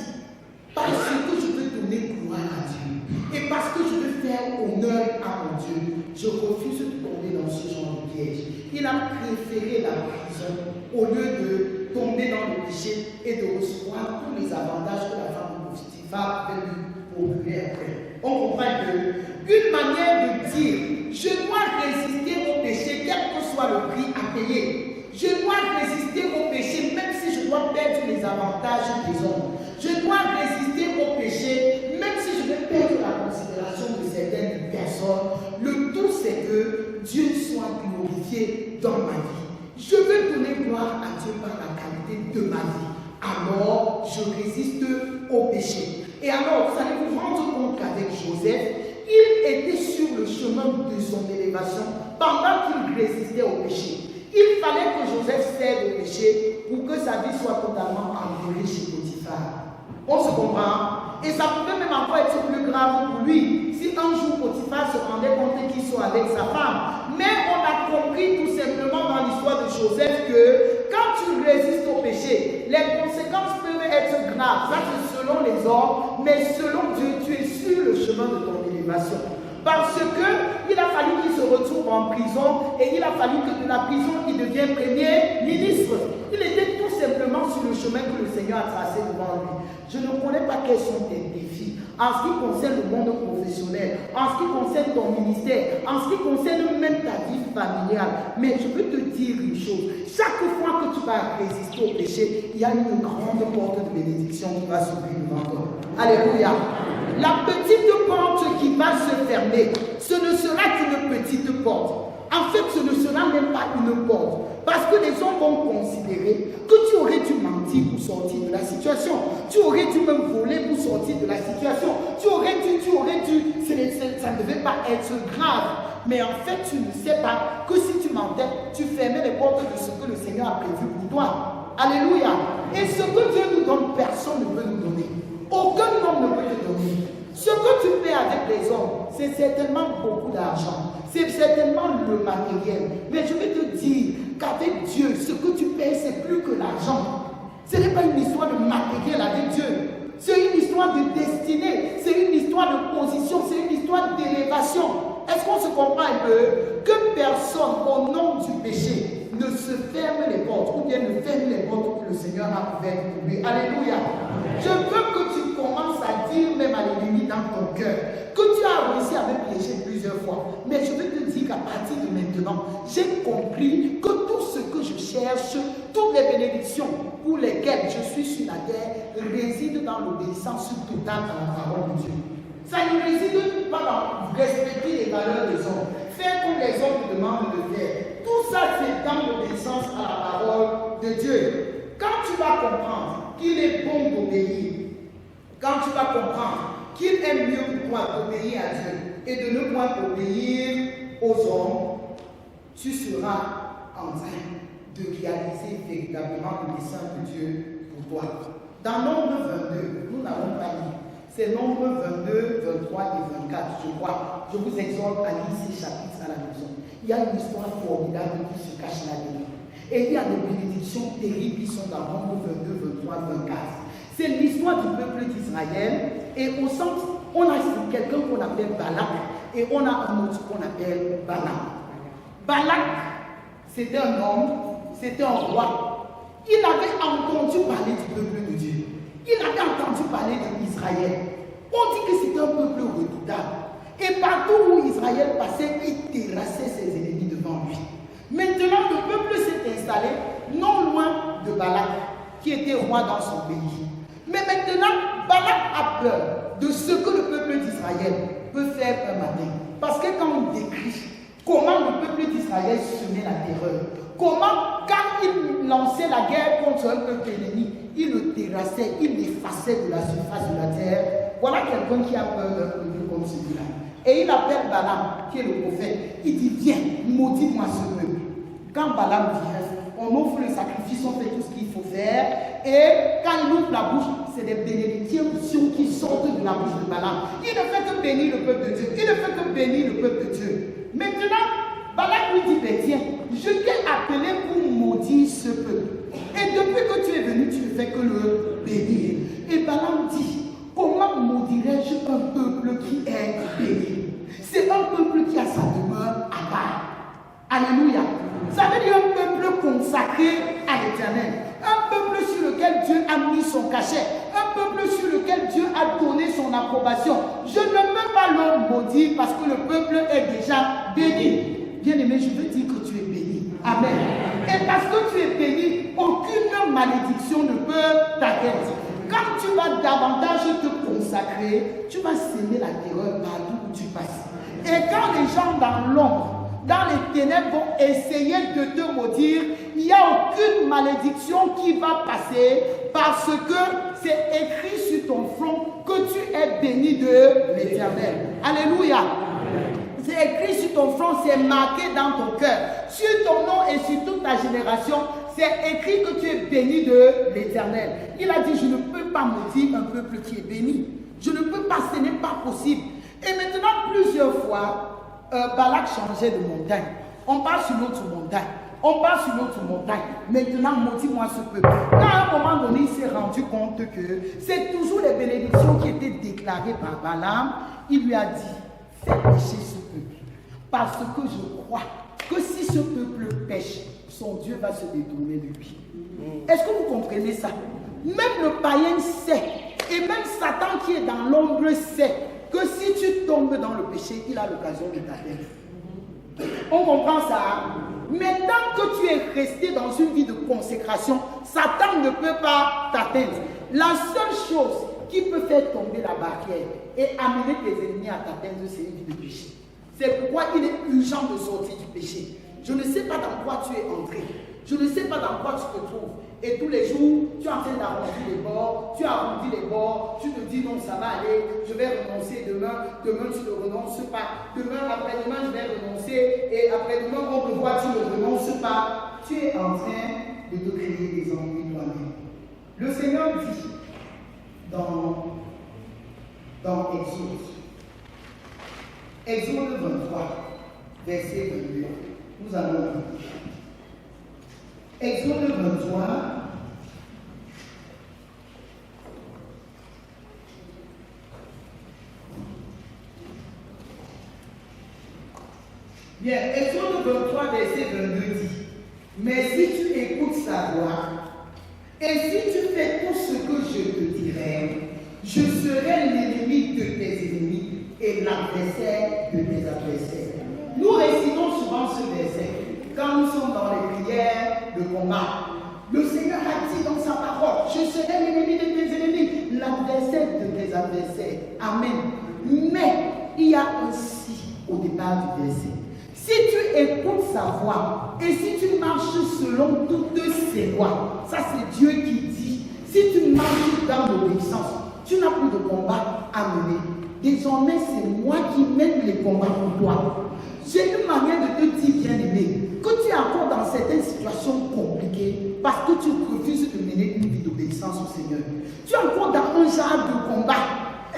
parce que je veux donner gloire à Dieu, et parce que je veux faire honneur à mon Dieu, je refuse de tomber dans ce genre de piège. Il a préféré la prison au lieu de tomber dans le péché et de recevoir tous les avantages que la femme de Potiphar avait lui au pluriel. On comprend qu'une manière de dire, je dois résister au péché, quel que soit le prix à payer. Je dois résister au péché, même si je dois perdre les avantages des hommes. Je dois résister au péché, même si je vais perdre la considération de certaines personnes. Le tout, c'est que Dieu soit glorifié dans ma vie. Je veux donner gloire à Dieu par la qualité de ma vie. Alors, je résiste au péché. Et alors, vous allez vous rendre compte qu'avec Joseph, il était sur le chemin de son élévation pendant qu'il résistait au péché. Il fallait que Joseph cède au péché pour que sa vie soit totalement enterrée chez Potiphar. On se comprend? Et ça pouvait même encore être plus grave pour lui si un jour Potiphar se rendait compte qu'il soit avec sa femme. Mais on a compris tout simplement dans l'histoire de Joseph que quand tu résistes au péché, les conséquences peuvent être graves. Ça c'est selon les hommes, mais selon Dieu, tu es sur le chemin de ton élévation. Parce qu'il a fallu qu'il se retrouve en prison et il a fallu que de la prison il devienne premier ministre. Il était tout simplement sur le chemin que le Seigneur a tracé devant lui. Je ne connais pas quels sont tes défis en ce qui concerne le monde professionnel, en ce qui concerne ton ministère, en ce qui concerne même ta vie familiale. Mais je peux te dire une chose, chaque fois que tu vas résister au péché, il y a une grande porte de bénédiction qui va s'ouvrir devant toi. Alléluia. La petite porte qui va se fermer, ce ne sera qu'une petite porte. En fait, ce ne sera même pas une porte. Parce que les hommes vont considérer que tu aurais dû mentir pour sortir de la situation. Tu aurais dû même voler pour sortir de la situation. Tu aurais dû. Ça ne devait pas être grave. Mais en fait, tu ne sais pas que si tu mentais, tu fermais les portes de ce que le Seigneur a prévu pour toi. Alléluia. Et ce que Dieu nous donne, personne ne peut nous donner. Aucun homme ne peut te donner. Ce que tu fais avec les hommes, c'est certainement beaucoup d'argent. C'est certainement le matériel. Mais je vais te dire qu'avec Dieu, ce que tu payes, c'est plus que l'argent. Ce n'est pas une histoire de matériel avec Dieu. C'est une histoire de destinée. C'est une histoire de position. C'est une histoire d'élévation. Est-ce qu'on se comprend un peu? Que personne, au nom du péché, ne se ferme les portes ou bien ne ferme les portes que le Seigneur a ouvertes pour lui. Alléluia. Je veux que tu commences à dire même à l'ennemi dans ton cœur que tu as réussi à me piéger plusieurs fois. Mais je veux te dire qu'à partir de maintenant, j'ai compris que tout ce que je cherche, toutes les bénédictions pour lesquelles je suis sur la terre, résident dans l'obéissance totale à la parole de Dieu. Ça ne réside pas dans respecter les valeurs des hommes, faire comme les hommes te demandent de faire. Tout ça, c'est dans l'obéissance à la parole de Dieu. Quand tu vas comprendre qu'il est bon d'obéir, quand tu vas comprendre qu'il est mieux pour toi d'obéir à Dieu et de ne point obéir aux hommes, tu seras en train de réaliser véritablement le dessein de Dieu pour toi. Dans Nombre 22, nous n'avons pas lu. C'est Nombre 22, 23 et 24, je crois. Je vous exhorte à lire ces chapitres à la maison. Il y a une histoire formidable qui se cache là-dedans. Et il y a des bénédictions terribles qui sont dans Nombre 22, 23, 24. C'est l'histoire du peuple d'Israël. Et au centre, on a quelqu'un qu'on appelle Balak. Et on a un autre qu'on appelle Balaam. Balak, c'était un homme, c'était un roi. Il avait entendu parler du peuple de Dieu. Il avait entendu parler d'Israël. On dit que c'était un peuple redoutable. Et partout où Israël passait, il terrassait ses ennemis devant lui. Maintenant, le peuple s'est installé non loin de Balak, qui était roi dans son pays. Mais maintenant, Balak a peur de ce que le peuple d'Israël peut faire un matin. Parce que quand on décrit comment le peuple d'Israël semait la terreur, comment, quand il lançait la guerre contre un peuple ennemi, il le terrassait, il l'effaçait de la surface de la terre. Voilà quelqu'un qui a peur d'un peuple comme celui-là. Et il appelle Balaam, qui est le prophète. Il dit, viens, maudis-moi ce peuple. Quand Balaam vient, on offre le sacrifice, on fait tout ce qu'il faut faire. Et quand il ouvre la bouche, c'est des bénédictions qui sortent de la bouche de Balaam. Il ne fait que bénir le peuple de Dieu. Il ne fait que bénir le peuple de Dieu. Maintenant, Balaam lui dit, ben tiens, je t'ai appelé pour maudire ce peuple. Et depuis que tu es venu, tu ne fais que le bénir. Et Balaam dit, comment maudirais-je un peuple qui est béni? C'est un peuple qui a sa demeure à part. Alléluia. Ça veut dire un peuple consacré à l'Éternel. Un peuple sur lequel Dieu a mis son cachet. Un peuple sur lequel Dieu a donné son approbation. Je ne peux pas le maudire parce que le peuple est déjà béni. Bien-aimé, je veux dire que tu es béni. Amen. Et parce que tu es béni, aucune malédiction ne peut t'atteindre. Quand tu vas davantage te consacrer, tu vas s'aimer la terreur partout où tu passes. Et quand les gens dans l'ombre, dans les ténèbres vont essayer de te maudire, il n'y a aucune malédiction qui va passer parce que c'est écrit sur ton front que tu es béni de l'Éternel. Alléluia. C'est écrit sur ton front, c'est marqué dans ton cœur. Sur ton nom et sur toute ta génération, c'est écrit que tu es béni de l'Éternel. Il a dit, je ne peux pas maudire un peuple qui est béni. Je ne peux pas, ce n'est pas possible. Et maintenant, plusieurs fois, Balak changeait de montagne. On part sur l'autre montagne. On part sur l'autre montagne. Maintenant, maudis-moi ce peuple. Quand à un moment donné, il s'est rendu compte que c'est toujours les bénédictions qui étaient déclarées par Balaam, il lui a dit, fais pécher ce peuple. Parce que je crois que si ce peuple pêche, son Dieu va se détourner de lui. Est-ce que vous comprenez ça? Même le païen sait, et même Satan qui est dans l'ombre sait, que si tu tombes dans le péché, il a l'occasion de t'atteindre. On comprend ça? Mais tant que tu es resté dans une vie de consécration, Satan ne peut pas t'atteindre. La seule chose qui peut faire tomber la barrière et amener tes ennemis à t'atteindre, c'est une vie de péché. C'est pourquoi il est urgent de sortir du péché. Je ne sais pas dans quoi tu es entré. Je ne sais pas dans quoi tu te trouves. Et tous les jours, tu es en train d'arrondir les bords, tu arrondis les bords, tu te dis non, ça va aller, je vais renoncer demain, demain tu ne renonces pas, demain, après-demain, je vais renoncer, et après-demain, on te voit, tu ne renonces pas. Tu es en train de te créer des ennuis toi-même. Le Seigneur dit dans Exode 23, verset 22, nous allons lire. Exode 23, bien, Exode 23, verset 22 dit, mais si tu écoutes sa voix, et si tu fais tout ce que je te dirai, je serai l'ennemi de tes ennemis et l'adversaire de tes adversaires. Nous récitons souvent ce verset quand nous sommes dans les prières de combat. Le Seigneur a dit dans sa parole, je serai l'ennemi de tes ennemis, l'adversaire de tes adversaires. Amen. Mais il y a un si au départ du verset. Si tu écoutes sa voix et si tu marches selon toutes ses voies, ça c'est Dieu qui dit, si tu marches dans l'obéissance, tu n'as plus de combat à mener. Désormais, c'est moi qui mène les combats pour toi. J'ai une manière de te dire, bien-aimé, que tu es encore dans certaines situations compliquées parce que tu refuses de mener une vie d'obéissance au Seigneur. Tu es encore dans un genre de combat.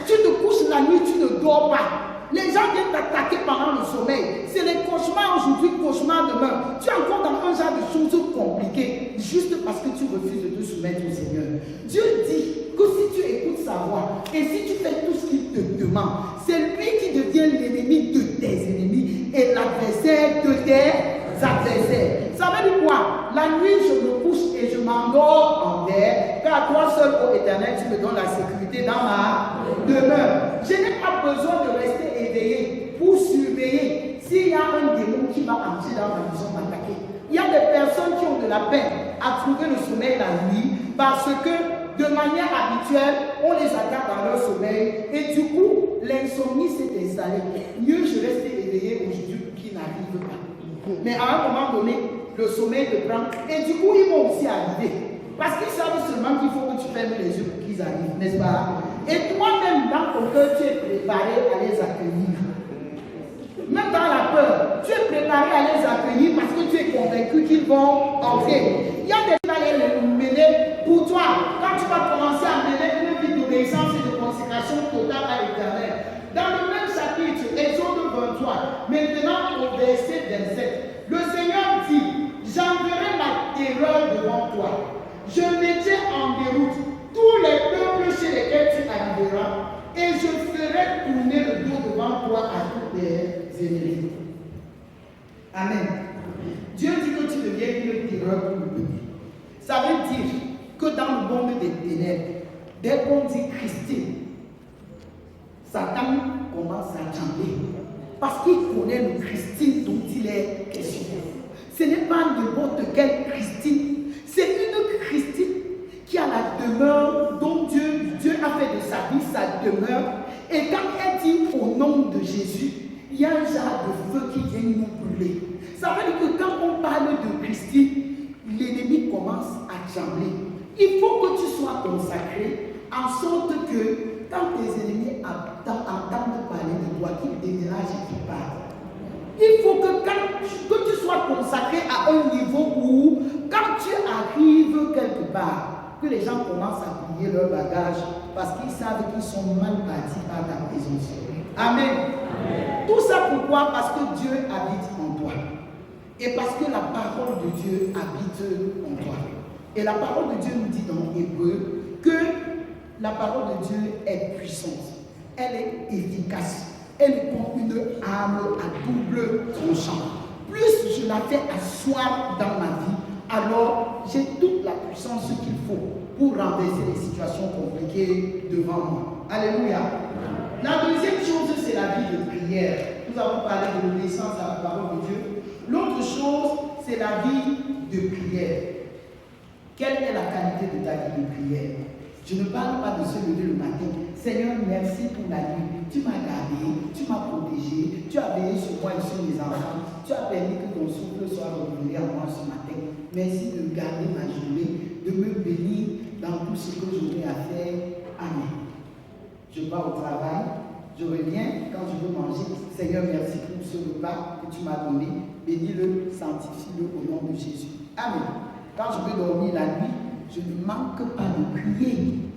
Tu te couches la nuit, tu ne dors pas. Les gens viennent t'attaquer pendant le sommeil. C'est les cauchemars aujourd'hui, cauchemars demain. Tu es encore dans un genre de choses compliquées juste parce que tu refuses de te soumettre au Seigneur. Dieu dit que si tu écoutes sa voix et si tu fais tout ce qu'il te demande, c'est lui qui devient l'ennemi de tes ennemis et l'adversaire de tes adversaires. Ça veut dire quoi? La nuit, je me couche et je m'endors en paix, car toi seul, ô Éternel, tu me donnes la sécurité dans ma demeure. Je n'ai pas besoin de rester éveillé pour surveiller s'il y a un démon qui va entrer dans ma maison m'attaquer. Il y a des personnes qui ont de la peine à trouver le sommeil la nuit parce que de manière habituelle, on les attaque dans leur sommeil et du coup, l'insomnie s'est installée. Mieux je reste éveillé aujourd'hui pour qu'ils n'arrivent pas. Mais à un moment donné, le sommeil te prend et du coup, ils vont aussi arriver. Parce qu'ils savent seulement qu'il faut que tu fermes les yeux pour qu'ils arrivent, n'est-ce pas? Et toi-même, dans ton cœur, tu es préparé à les accueillir. Même dans la peur, tu es préparé à les accueillir parce que tu es convaincu qu'ils vont entrer. Il y a des gens qui vont les mener pour toi. Quand tu vas commencer à mener une vie d'obéissance et de consécration totale à l'Éternel. Dans le même chapitre, Exode 23, maintenant au verset 27, le Seigneur dit, j'enverrai ma terreur devant toi. Je mettrai en déroute tous les peuples chez lesquels tu arriveras et je ferai tourner le dos devant toi à tous tes ennemis. Amen. Dieu dit que tu deviens une terreur pour le peuple. Ça veut dire que dans le monde des ténèbres, dès qu'on dit Christine, Satan commence à trembler parce qu'il connaît le Christine dont il est question. Ce n'est pas n'importe quelle Christine, c'est une Christine qui a la demeure dont Dieu a fait de sa vie sa demeure. Et quand elle dit au nom de Jésus, il y a un genre de feu qui vient nous brûler. Ça veut dire que quand on parle de Christine, l'ennemi commence à trembler. Il faut que tu sois consacré en sorte que quand tes ennemis entendent parler de toi, qu'ils déménagent et qu'ils partent. Il faut que tu sois consacré à un niveau où, quand tu arrives quelque part, que les gens commencent à plier leur bagage parce qu'ils savent qu'ils sont mal partis par ta présence. Amen. Amen. Tout ça pourquoi? Parce que Dieu habite en toi. Et parce que la parole de Dieu habite en toi. Et la parole de Dieu nous dit dans Hébreu que la parole de Dieu est puissante. Elle est efficace. Elle est comme une arme à double tranchant. Plus je la fais asseoir dans ma vie, alors j'ai toute la puissance qu'il faut pour renverser les situations compliquées devant moi. Alléluia. La deuxième chose, c'est la vie de prière. Nous avons parlé de l'obéissance à la parole de Dieu. L'autre chose, c'est la vie de prière. Quelle est la qualité de ta vie de prière? Je ne parle pas de se lever le matin. Seigneur, merci pour la nuit. Tu m'as gardé, tu m'as protégé, tu as veillé sur moi et sur mes enfants. Tu as permis que ton souffle soit renouvelé en moi ce matin. Merci de garder ma journée, de me bénir dans tout ce que j'aurai à faire. Amen. Je pars au travail, je reviens, quand je veux manger, Seigneur, merci pour ce repas que tu m'as donné. Bénis-le, sanctifie-le au nom de Jésus. Amen. Quand je veux dormir la nuit, je ne manque pas de prier.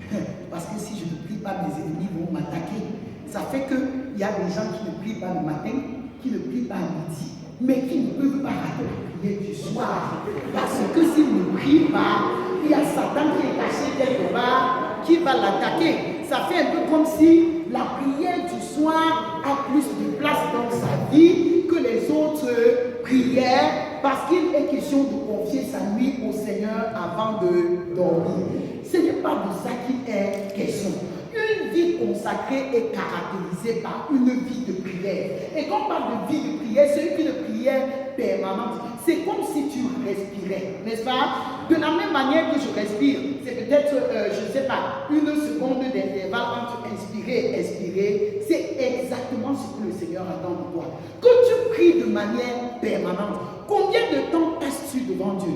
Parce que si je ne prie pas, mes ennemis vont m'attaquer. Ça fait qu'il y a des gens qui ne prient pas le matin, qui ne prient pas à midi, mais qui ne peuvent pas rater la prière du soir. Parce que s'ils ne prient pas, il y a Satan qui est caché quelque part, qui va l'attaquer. Ça fait un peu comme si la prière du soir a plus de place dans sa vie que les autres prières, parce qu'il est question de confier sa nuit au Seigneur avant de dormir. Ce n'est pas de ça qu'il est question. Une vie consacrée est caractérisée par une vie de prière. Et quand on parle de vie de prière, c'est une vie de prière permanente. C'est comme si tu respirais, n'est-ce pas? De la même manière que je respire, c'est peut-être, je ne sais pas, une seconde d'intervalle entre inspirer et expirer. C'est exactement ce que le Seigneur attend de toi. Que tu pries de manière permanente. Combien de temps passes-tu devant Dieu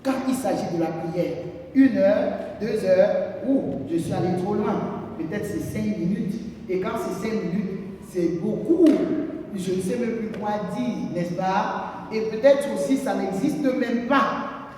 quand il s'agit de la prière? 1 heure, 2 heures, ou je suis allé trop loin. Peut-être c'est 5 minutes. Et quand c'est 5 minutes, c'est beaucoup. Je ne sais même plus quoi dire, n'est-ce pas? Et peut-être aussi ça n'existe même pas.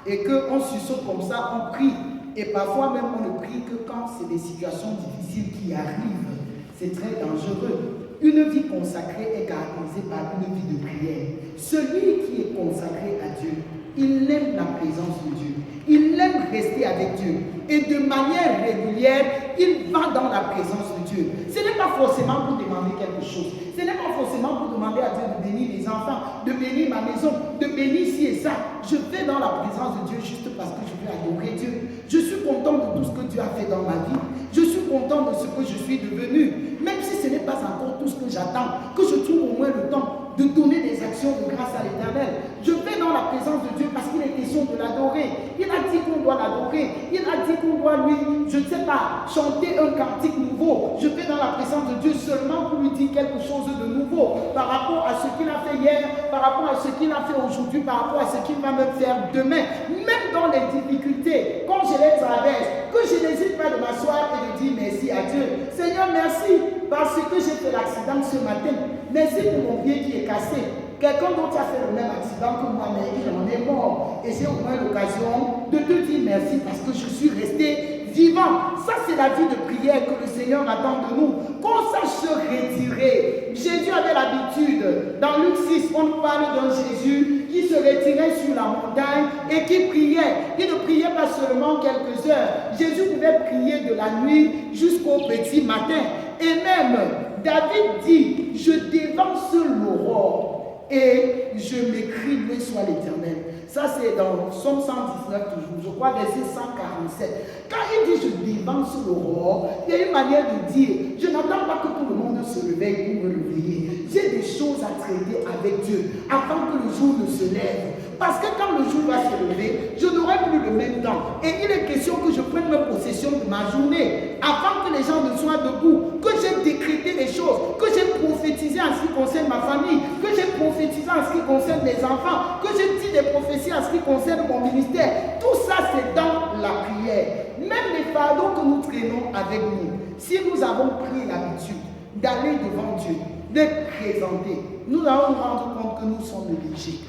Et qu'on sussaute comme ça, on prie. Et parfois même on ne prie que quand c'est des situations difficiles qui arrivent. C'est très dangereux. Une vie consacrée est caractérisée par une vie de prière. Celui qui est consacré à Dieu, il aime la présence de Dieu. Il aime rester avec Dieu. Et de manière régulière, il va dans la présence de Dieu. Ce n'est pas forcément pour demander quelque chose. Ce n'est pas forcément pour demander à Dieu de bénir les enfants, de bénir ma maison, de bénir ci et ça. Je vais dans la présence de Dieu juste parce que je veux adorer Dieu. Je suis content de tout ce que Dieu a fait dans ma vie. Je suis content de ce que je suis devenu. Même si ce n'est pas encore tout ce que j'attends, que je trouve au moins le temps de donner des actions de grâce à l'Éternel. Je vais dans la présence de Dieu parce qu'il est question de l'adorer. Il a dit qu'on doit l'adorer. Il a dit qu'on doit lui, je ne sais pas, chanter un cantique nouveau. Je vais dans la présence de Dieu seulement pour lui dire quelque chose de nouveau par rapport à ce qu'il a fait hier, par rapport à ce qu'il a fait aujourd'hui, par rapport à ce qu'il va me faire demain. Même dans les difficultés, quand je les traverse, que je n'hésite pas de m'asseoir et de dire merci à Dieu. Seigneur, merci parce que j'ai fait l'accident ce matin. Merci pour mon pied qui est cassé. Quelqu'un d'autre a fait le même accident que moi, mais il en est mort. Et j'ai au moins l'occasion de te dire merci parce que je suis resté vivant. Ça, c'est la vie de prière que le Seigneur attend de nous. Qu'on sache se retirer. Jésus avait l'habitude. Dans Luc 6, on nous parle d'un Jésus qui se retirait sur la montagne et qui priait. Il ne priait pas seulement quelques heures. Jésus pouvait prier de la nuit jusqu'au petit matin. Et même, David dit, je dévance l'aurore et je m'écris, loué soit l'Éternel. Ça, c'est dans Psaume 119 toujours, je crois, verset 147. Quand il dit je dévance l'aurore, il y a une manière de dire, je n'attends pas que tout le monde de se réveiller pour me réveiller. J'ai des choses à traiter avec Dieu avant que le jour ne se lève. Parce que quand le jour va se lever, je n'aurai plus le même temps. Et il est question que je prenne possession de ma journée avant que les gens ne soient debout, que j'ai décrété les choses, que j'ai prophétisé en ce qui concerne ma famille, que j'ai prophétisé en ce qui concerne mes enfants, que j'ai dit des prophéties en ce qui concerne mon ministère. Tout ça, c'est dans la prière. Même les fardeaux que nous traînons avec nous, si nous avons pris l'habitude d'aller devant Dieu, d'être présentés, nous allons nous rendre compte que nous sommes légers.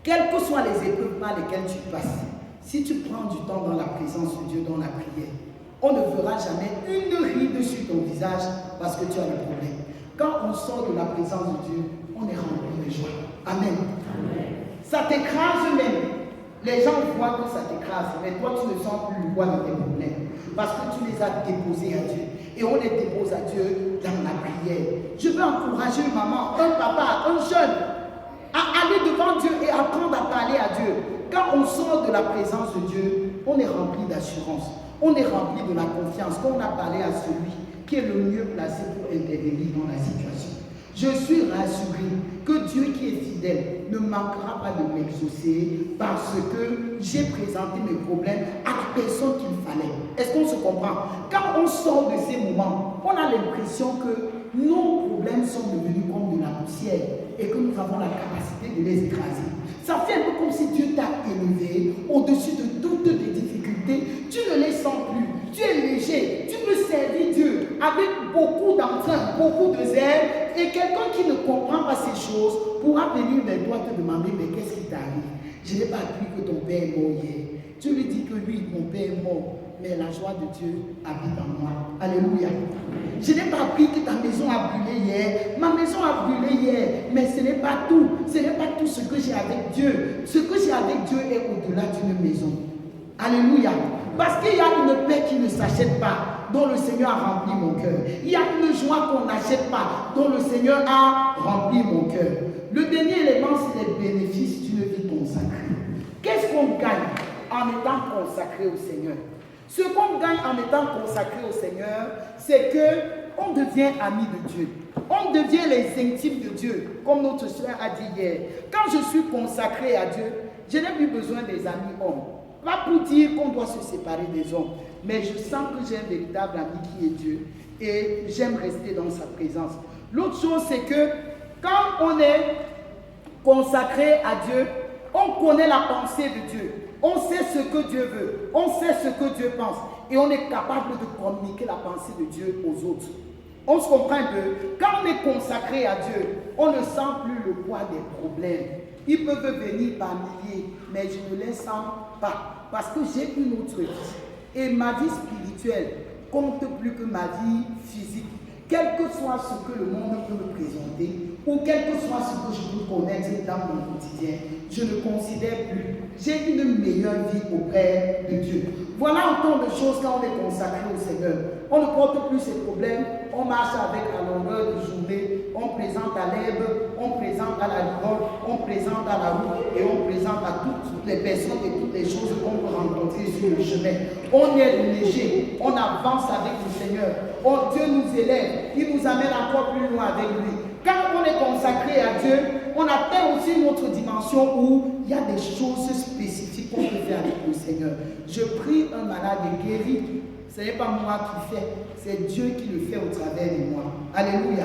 Quelles que soient les épreuves par lesquelles tu passes, si tu prends du temps dans la présence de Dieu, dans la prière, on ne verra jamais une ride sur ton visage parce que tu as le problème. Quand on sort de la présence de Dieu, on est rempli de joie. Amen. Amen. Ça t'écrase même. Les gens voient que ça t'écrase, mais toi tu ne sens plus le poids de tes problèmes parce que tu les as déposés à Dieu. Et on les dépose à Dieu dans la prière. Je veux encourager une maman, un papa, un jeune à aller devant Dieu et apprendre à parler à Dieu. Quand on sort de la présence de Dieu, on est rempli d'assurance, on est rempli de la confiance, qu'on a parlé à celui qui est le mieux placé pour intervenir dans la situation. Je suis rassuré que Dieu qui est fidèle ne manquera pas de m'exaucer parce que j'ai présenté mes problèmes à la personne qu'il fallait. Est-ce qu'on se comprend? Quand on sort de ces moments, on a l'impression que nos problèmes sont devenus comme de la poussière et que nous avons la capacité de les écraser. Ça fait un peu comme si Dieu t'a élevé au-dessus de toutes tes difficultés. Tu ne les sens plus. Tu es léger. Tu peux servir Dieu avec beaucoup d'entrain, beaucoup de zèle. Et quelqu'un qui ne comprend pas ces choses pourra venir vers toi te demander mais qu'est-ce qui t'arrive? Je n'ai pas appris que ton père est mort hier. Tu lui dis que lui, mon père est mort. Mais la joie de Dieu habite en moi. Alléluia. Je n'ai pas appris que ta maison a brûlé hier. Ma maison a brûlé hier. Mais ce n'est pas tout. Ce n'est pas tout ce que j'ai avec Dieu. Ce que j'ai avec Dieu est au-delà d'une maison. Alléluia. Parce qu'il y a une paix qui ne s'achète pas, dont le Seigneur a rempli mon cœur. Il y a une joie qu'on n'achète pas, dont le Seigneur a rempli mon cœur. Le dernier élément, c'est les bénéfices d'une vie consacrée. Qu'est-ce qu'on gagne en étant consacré au Seigneur? Ce qu'on gagne en étant consacré au Seigneur, c'est qu'on devient ami de Dieu. On devient les intimes de Dieu, comme notre soeur a dit hier. Quand je suis consacré à Dieu, je n'ai plus besoin des amis hommes. Pas pour dire qu'on doit se séparer des hommes, mais je sens que j'ai un véritable ami qui est Dieu et j'aime rester dans sa présence. L'autre chose, c'est que quand on est consacré à Dieu, on connaît la pensée de Dieu. On sait ce que Dieu veut, on sait ce que Dieu pense et on est capable de communiquer la pensée de Dieu aux autres. On se comprend un peu. Quand on est consacré à Dieu, on ne sent plus le poids des problèmes. Ils peuvent venir par milliers, mais je ne les sens pas parce que j'ai une autre vie. Et ma vie spirituelle compte plus que ma vie physique. Quel que soit ce que le monde peut me présenter, ou quel que soit ce que je peux connaître dans mon quotidien, je ne considère plus. J'ai une meilleure vie auprès de Dieu. Voilà autant de choses quand on est consacré au Seigneur. On ne porte plus ses problèmes, on marche avec à longueur de journée, on présente à l'herbe, on présente à la rigole, on présente à la route et on présente à toutes les personnes et toutes les choses qu'on peut rencontrer sur le chemin. On est léger, on avance avec le Seigneur. Dieu nous élève, il nous amène encore plus loin avec lui. Quand on est consacré à Dieu, on atteint aussi une autre dimension où il y a des choses spécifiques qu'on peut faire avec le Seigneur. Je prie un malade guéri. Ce n'est pas moi qui fais, c'est Dieu qui le fait au travers de moi. Alléluia.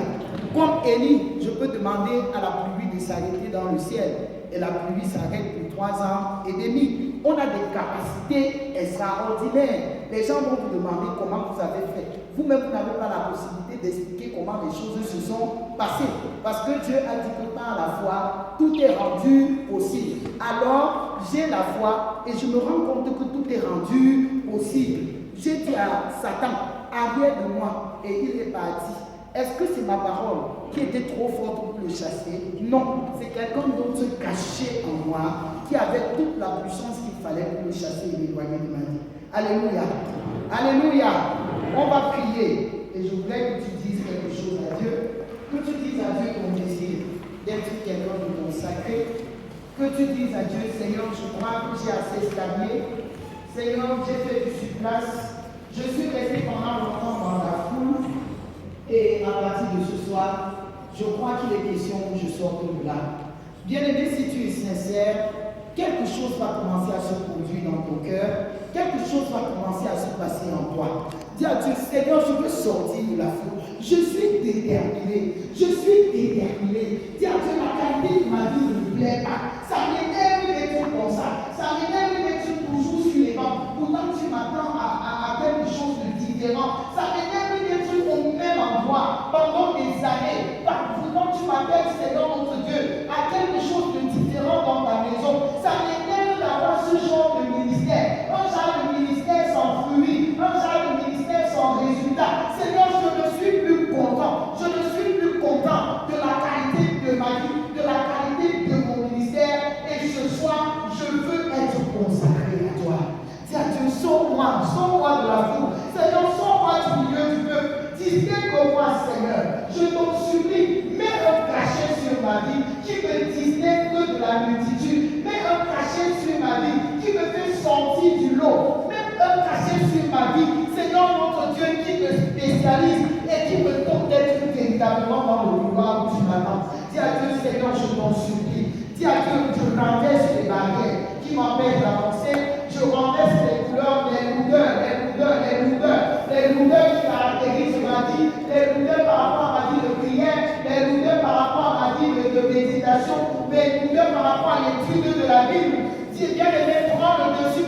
Comme Élie, je peux demander à la pluie de s'arrêter dans le ciel. Et la pluie s'arrête pour 3 ans et demi. On a des capacités extraordinaires. Les gens vont vous demander comment vous avez fait. Vous-même, vous n'avez pas la possibilité d'expliquer comment les choses se sont passées. Parce que Dieu a dit que par la foi, tout est rendu possible. Alors, j'ai la foi et je me rends compte que tout est rendu possible. J'ai dit à Satan, arrière de moi, et il est parti. Est-ce que c'est ma parole qui était trop forte pour le chasser? Non, c'est quelqu'un d'autre caché en moi qui avait toute la puissance qu'il fallait pour le chasser et l'éloigner de ma vie. Alléluia. Alléluia. On va prier. Et je voulais que tu dises quelque chose à Dieu. Que tu dises à Dieu ton désir d'être quelqu'un de consacré. Que tu dises à Dieu, Seigneur, je crois que j'ai assez stagné. Seigneur, j'ai fait du surplace. Je suis resté pendant longtemps dans la foule. Et à partir de ce soir, je crois qu'il est question que je sorte de là. Bien-aimé, si tu es sincère, quelque chose va commencer à se produire dans ton cœur, quelque chose va commencer à se passer en toi. Dis à Dieu, Seigneur, je veux sortir de la foule. Je suis déterminé. Je suis déterminé. Dis à Dieu, la qualité de ma vie ne me plaît pas. Ça m'énerve d'être comme ça. Ça m'énerve d'être toujours sur les bancs. Pourtant, tu m'attends à quelque chose de différent. Ça m'énerve d'être au même endroit pendant des années. Pourtant, tu m'appelles, Seigneur, notre Dieu, à quelque chose de différent dans ta maison. Ça m'énerve d'avoir ce genre de ministère. Un genre de ministère sans fruit. Un genre de ministère sans résultat. Seigneur, je ne suis plus content. Je ne suis plus content de la qualité de ma vie, de la qualité de mon ministère. Et ce soir, je veux être consacré à toi. Dis à Dieu, sors-moi de la foule. Seigneur, sors-moi du milieu du peuple. Distingue-moi, Seigneur. Je t'en supplie, mets un cachet sur ma vie qui me distingue de la multitude. Mets un cachet sur ma vie qui me fait sortir du lot. Mets un cachet sur ma vie, Seigneur notre Dieu, qui me spécialise et qui me donne d'être véritablement dans le couloir où tu m'attends. Dis à Dieu, Seigneur, je t'en supplie. Dis à Dieu, je renverse les barrières qui m'empêchent d'avancer. Je renverse les couleurs, les lourdeurs qui caractérisent ma vie, les lourdeurs par rapport à ma vie de prière, les lourdeurs par rapport à ma vie de méditation, les lourdeurs par rapport à l'étude de la Bible. Dis bien aimé, prends le dessus.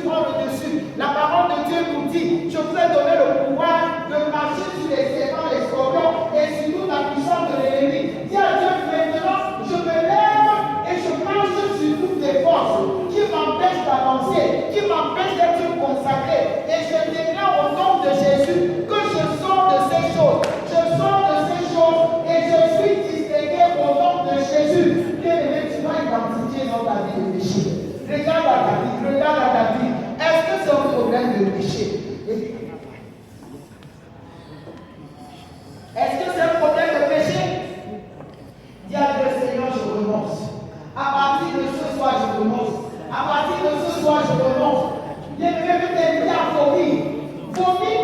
La parole de Dieu nous dit, je vous ai donné le pouvoir de marcher sur les serpents, les scorpions et sur toute la puissance de l'ennemi. Dis à Dieu, maintenant, je me lève et je marche sur toutes les forces qui m'empêchent d'avancer, qui m'empêchent d'être consacré. Et je déclare au nom de Jésus que je sors de ces choses. Je sors de ces choses et je suis distingué au nom de Jésus. Bien aimé, tu vas identifier dans ta vie le péché. Regarde à ta vie. Est-ce que c'est un problème de péché? Est-ce que c'est un problème de péché? Dis à Dieu, Seigneur, je renonce. À partir de ce soir, je renonce. À partir de ce soir, je renonce. Bien-aimé,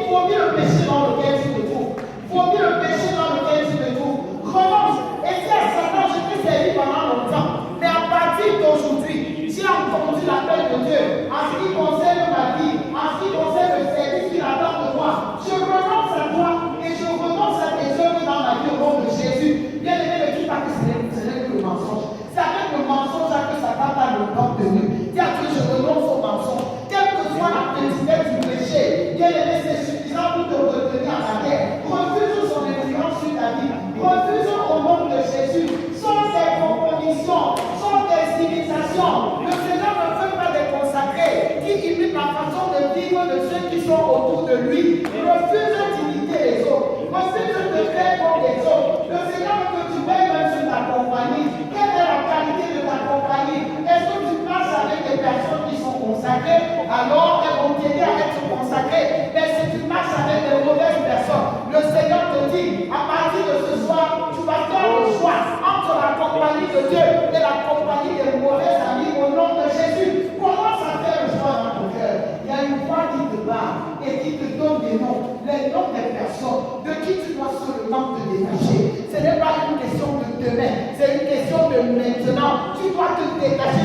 vomit le péché dans lequel tu te trouves. Vomit le péché dans lequel tu te trouves. Renonce. Et si à Satan, je t'ai servi pendant longtemps. Mais à partir d'aujourd'hui, j'ai entendu l'appel de Dieu en ce qui concerne ma vie, en ce qui concerne le service qu'il attend de moi. Je renonce à toi et je renonce à tes œuvres dans ma vie au nom de Jésus. Bien aimé, ne dis pas que ce n'est que le mensonge. C'est avec le mensonge que Satan t'a le temps tenu. Dis à Dieu, je renonce au mensonge. Quelle que soit la petitesse du péché, bien aimé, c'est suffisant pour te retenir à la terre. Refuse son influence sur ta vie. Refuse au nom de Jésus. Sans tes propositions, sans tes imitations. Le Seigneur ne veut pas des consacrés qui imitent la façon de vivre de ceux qui sont autour de lui. Refuse d'imiter les autres. Refuse de faire comme les autres. Le Seigneur veut que tu veilles même sur ta compagnie. Quelle est la qualité de ta compagnie? Est-ce que tu marches avec des personnes qui sont consacrées? Alors elles vont t'aider à être consacrées. Mais si tu marches avec des mauvaises personnes, le Seigneur te dit, à partir de ce soir, tu vas faire le choix entre la compagnie de Dieu et la compagnie des mauvais amis au nom de Jésus. Commence à faire le choix dans ton cœur. Il y a une voix qui te parle et qui te donne des noms, les noms des personnes de qui tu dois seulement te détacher. Ce n'est pas une question de demain, c'est une question de maintenant. Tu dois te détacher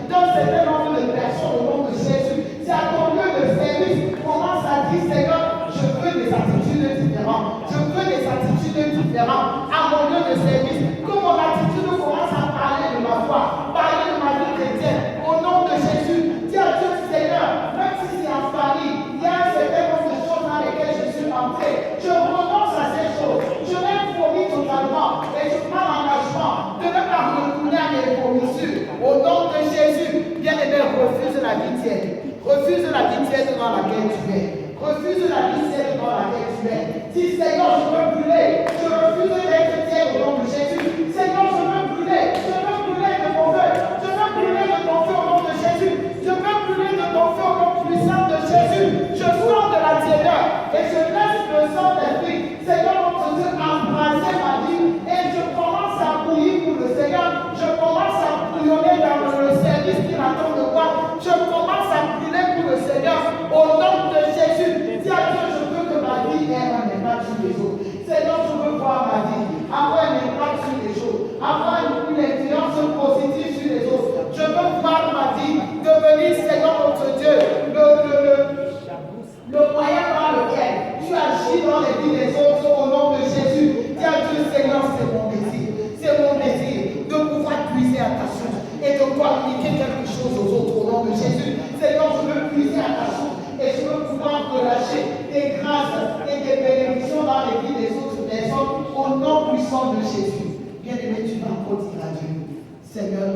d'un certain nombre de personnes au nom de Jésus. C'est à ton lieu de service, commence à dire, Seigneur, je veux des attitudes différentes. Je veux des attitudes différentes à mon lieu de service. Que mon attitude commence à parler de ma foi, parler de ma vie chrétienne. Au nom de Jésus, dis à Dieu, Seigneur, même si c'est en famille, il y a un certain nombre de choses dans lesquelles je suis entré. Je renonce à ces choses. Je vais vomir totalement et je prends l'engagement de ne pas retourner à mes vomissures. Au nom de Jésus, bien aimé, refuse la vie tiède. Refuse la vie tiède dans laquelle tu es. Refuse la vie tiède dans laquelle tu es. Dis, Seigneur, je veux brûler. Je refuse d'être tiède au nom de Jésus. Seigneur, je veux brûler. Je veux brûler de ton feu. Je veux brûler de ton feu au nom de Jésus. Je veux brûler de ton feu au nom puissant de Jésus. Je sors de la tiédeur et je laisse le sang d'esprit. Seigneur, notre Dieu, embrasser ma vie et je commence à bouillir pour le Seigneur. Je commence à bouillonner dans le service qu'il attend de moi. Je commence à brûler pour le Seigneur au nom de Jésus. Dis à Dieu, je veux que ma vie ait un impact sur les autres. veux puiser à ta source et je veux pouvoir relâcher des grâces et des bénédictions dans les vies des autres personnes au nom puissant de Jésus. Bien-aimé, tu vas encore dire à Dieu, Seigneur,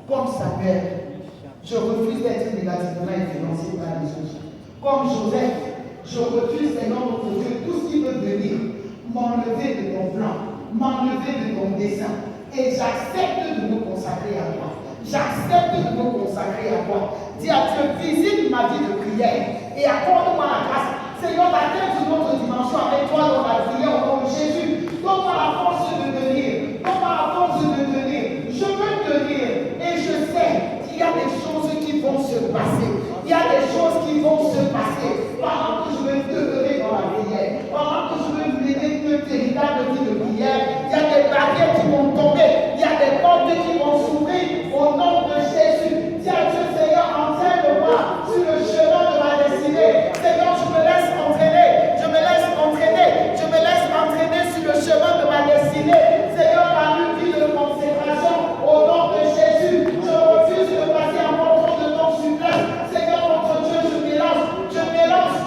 comme Samuel, je refuse d'être négativement influencé par les autres. Comme Joseph, je refuse, Seigneur notre Dieu, tout ce qui veut venir m'enlever de ton plan, m'enlever de ton dessein. Et j'accepte de me consacrer à toi. J'accepte de me consacrer à toi. Dis à Dieu, visite ma vie de prière et accorde-moi la grâce. Seigneur, atteins une autre dimension avec toi dans la prière au nom de Jésus. Donne-moi la force de tenir. Donne-moi la force de tenir. Je veux tenir et je sais qu'il y a des choses qui vont se passer. Il y a des choses qui vont se passer. Pendant que je vais demeurer dans la prière, pendant que je vais mener une véritable vie de prière, il y a des barrières qui vont tomber. Il y a des portes qui vont s'ouvrir au nom de Jésus. Dis à Dieu, Seigneur, entraîne-moi sur le chemin de ma destinée. Seigneur, je me laisse entraîner. Je me laisse entraîner. Je me laisse entraîner sur le chemin de ma destinée. Seigneur, par une vie de consécration au nom de Jésus. Je refuse de passer encore trop de temps sur place. Seigneur, notre Dieu, je m'élance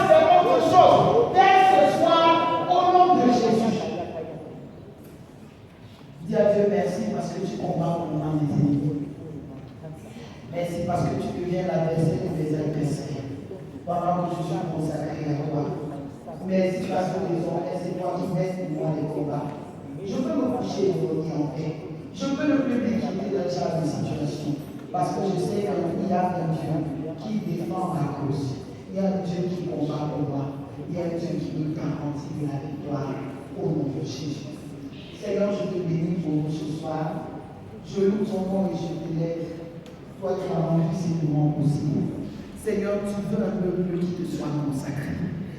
vers autre chose. Dès ce soir, au nom de Jésus. Dis à Dieu merci parce que tu combats pour moi, mes ennemis. Merci parce que tu deviens l'adversaire de mes adversaires. Pendant que je suis consacré à toi. Merci parce que désormais c'est toi qui mets pour moi les combats. Je peux me coucher et dormir en paix. Je peux ne plus m'inquiéter de chaque situation. Parce que je sais qu'il y a un Dieu qui défend ma cause. Il y a un Dieu qui combat pour moi. Il y a un Dieu qui me garantit la victoire au nom de Jésus. Seigneur, je te bénis pour ce soir. Je loue ton nom et je te lève. Toi qui as rendu ces moments possibles. Seigneur, tu veux un peuple qui te soit consacré.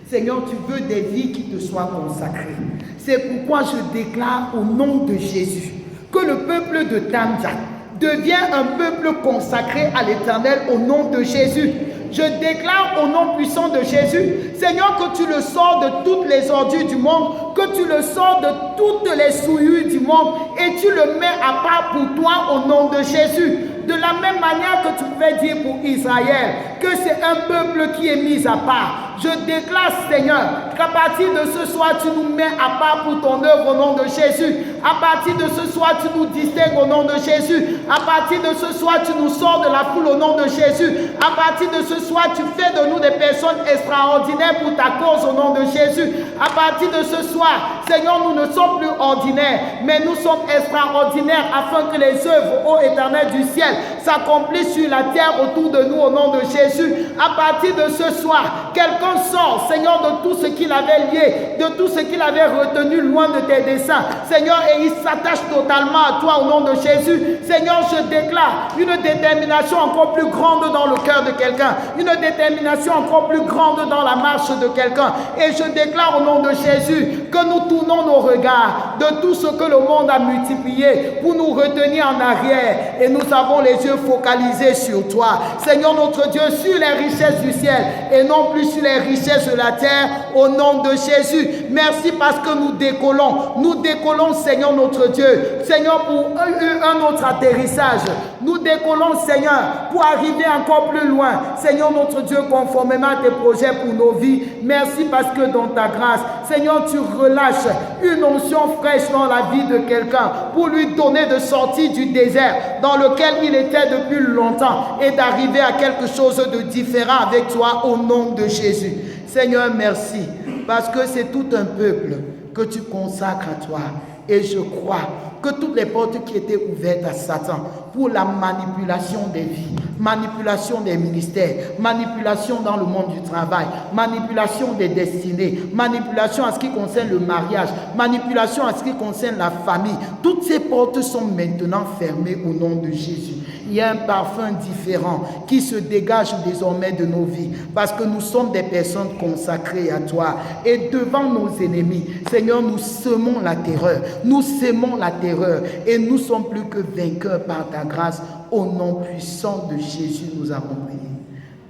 Seigneur, tu veux des vies qui te soient consacrées. C'est pourquoi je déclare au nom de Jésus que le peuple de Tandja devient un peuple consacré à l'Éternel au nom de Jésus. Je déclare au nom puissant de Jésus, Seigneur, que tu le sors de toutes les ordures du monde, que tu le sors de toutes les souillures du monde et tu le mets à part pour toi au nom de Jésus. De la même manière que tu pouvais dire pour Israël que c'est un peuple qui est mis à part. Je déclare, Seigneur, qu'à partir de ce soir, tu nous mets à part pour ton œuvre au nom de Jésus. À partir de ce soir, tu nous distingues au nom de Jésus. À partir de ce soir, tu nous sors de la foule au nom de Jésus. À partir de ce soir, tu fais de nous des personnes extraordinaires pour ta cause au nom de Jésus. À partir de ce soir, Seigneur, nous ne sommes plus ordinaires, mais nous sommes extraordinaires afin que les œuvres, ô Éternel du ciel, s'accomplissent sur la terre autour de nous au nom de Jésus. À partir de ce soir, quelqu'un sort, Seigneur, de tout ce qu'il avait lié, de tout ce qu'il avait retenu loin de tes desseins, Seigneur, et il s'attache totalement à toi au nom de Jésus. Seigneur, je déclare une détermination encore plus grande dans le cœur de quelqu'un, une détermination encore plus grande dans la marche de quelqu'un, et je déclare au nom de Jésus que nous tournons nos regards de tout ce que le monde a multiplié pour nous retenir en arrière, et nous avons les yeux focalisés sur toi, Seigneur notre Dieu, sur les richesses du ciel et non plus sur les richesses de la terre au nom de Jésus. Merci parce que nous décollons Seigneur notre Dieu, Seigneur, pour un autre atterrissage. Nous décollons Seigneur pour arriver encore plus loin, Seigneur notre Dieu, conformément à tes projets pour nos vies. Merci parce que dans ta grâce, Seigneur, tu relâches une onction fraîche dans la vie de quelqu'un pour lui donner de sortir du désert dans lequel il était depuis longtemps et d'arriver à quelque chose de différent avec toi au nom de Jésus. Seigneur, merci parce que c'est tout un peuple que tu consacres à toi. Et je crois que toutes les portes qui étaient ouvertes à Satan pour la manipulation des vies, manipulation des ministères, manipulation dans le monde du travail, manipulation des destinées, manipulation en ce qui concerne le mariage, manipulation en ce qui concerne la famille, toutes ces portes sont maintenant fermées au nom de Jésus. Il y a un parfum différent qui se dégage désormais de nos vies parce que nous sommes des personnes consacrées à toi. Et devant nos ennemis, Seigneur, nous semons la terreur. Nous sémons la terreur et nous sommes plus que vainqueurs par ta grâce. Au nom puissant de Jésus, nous avons prié.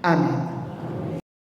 Amen.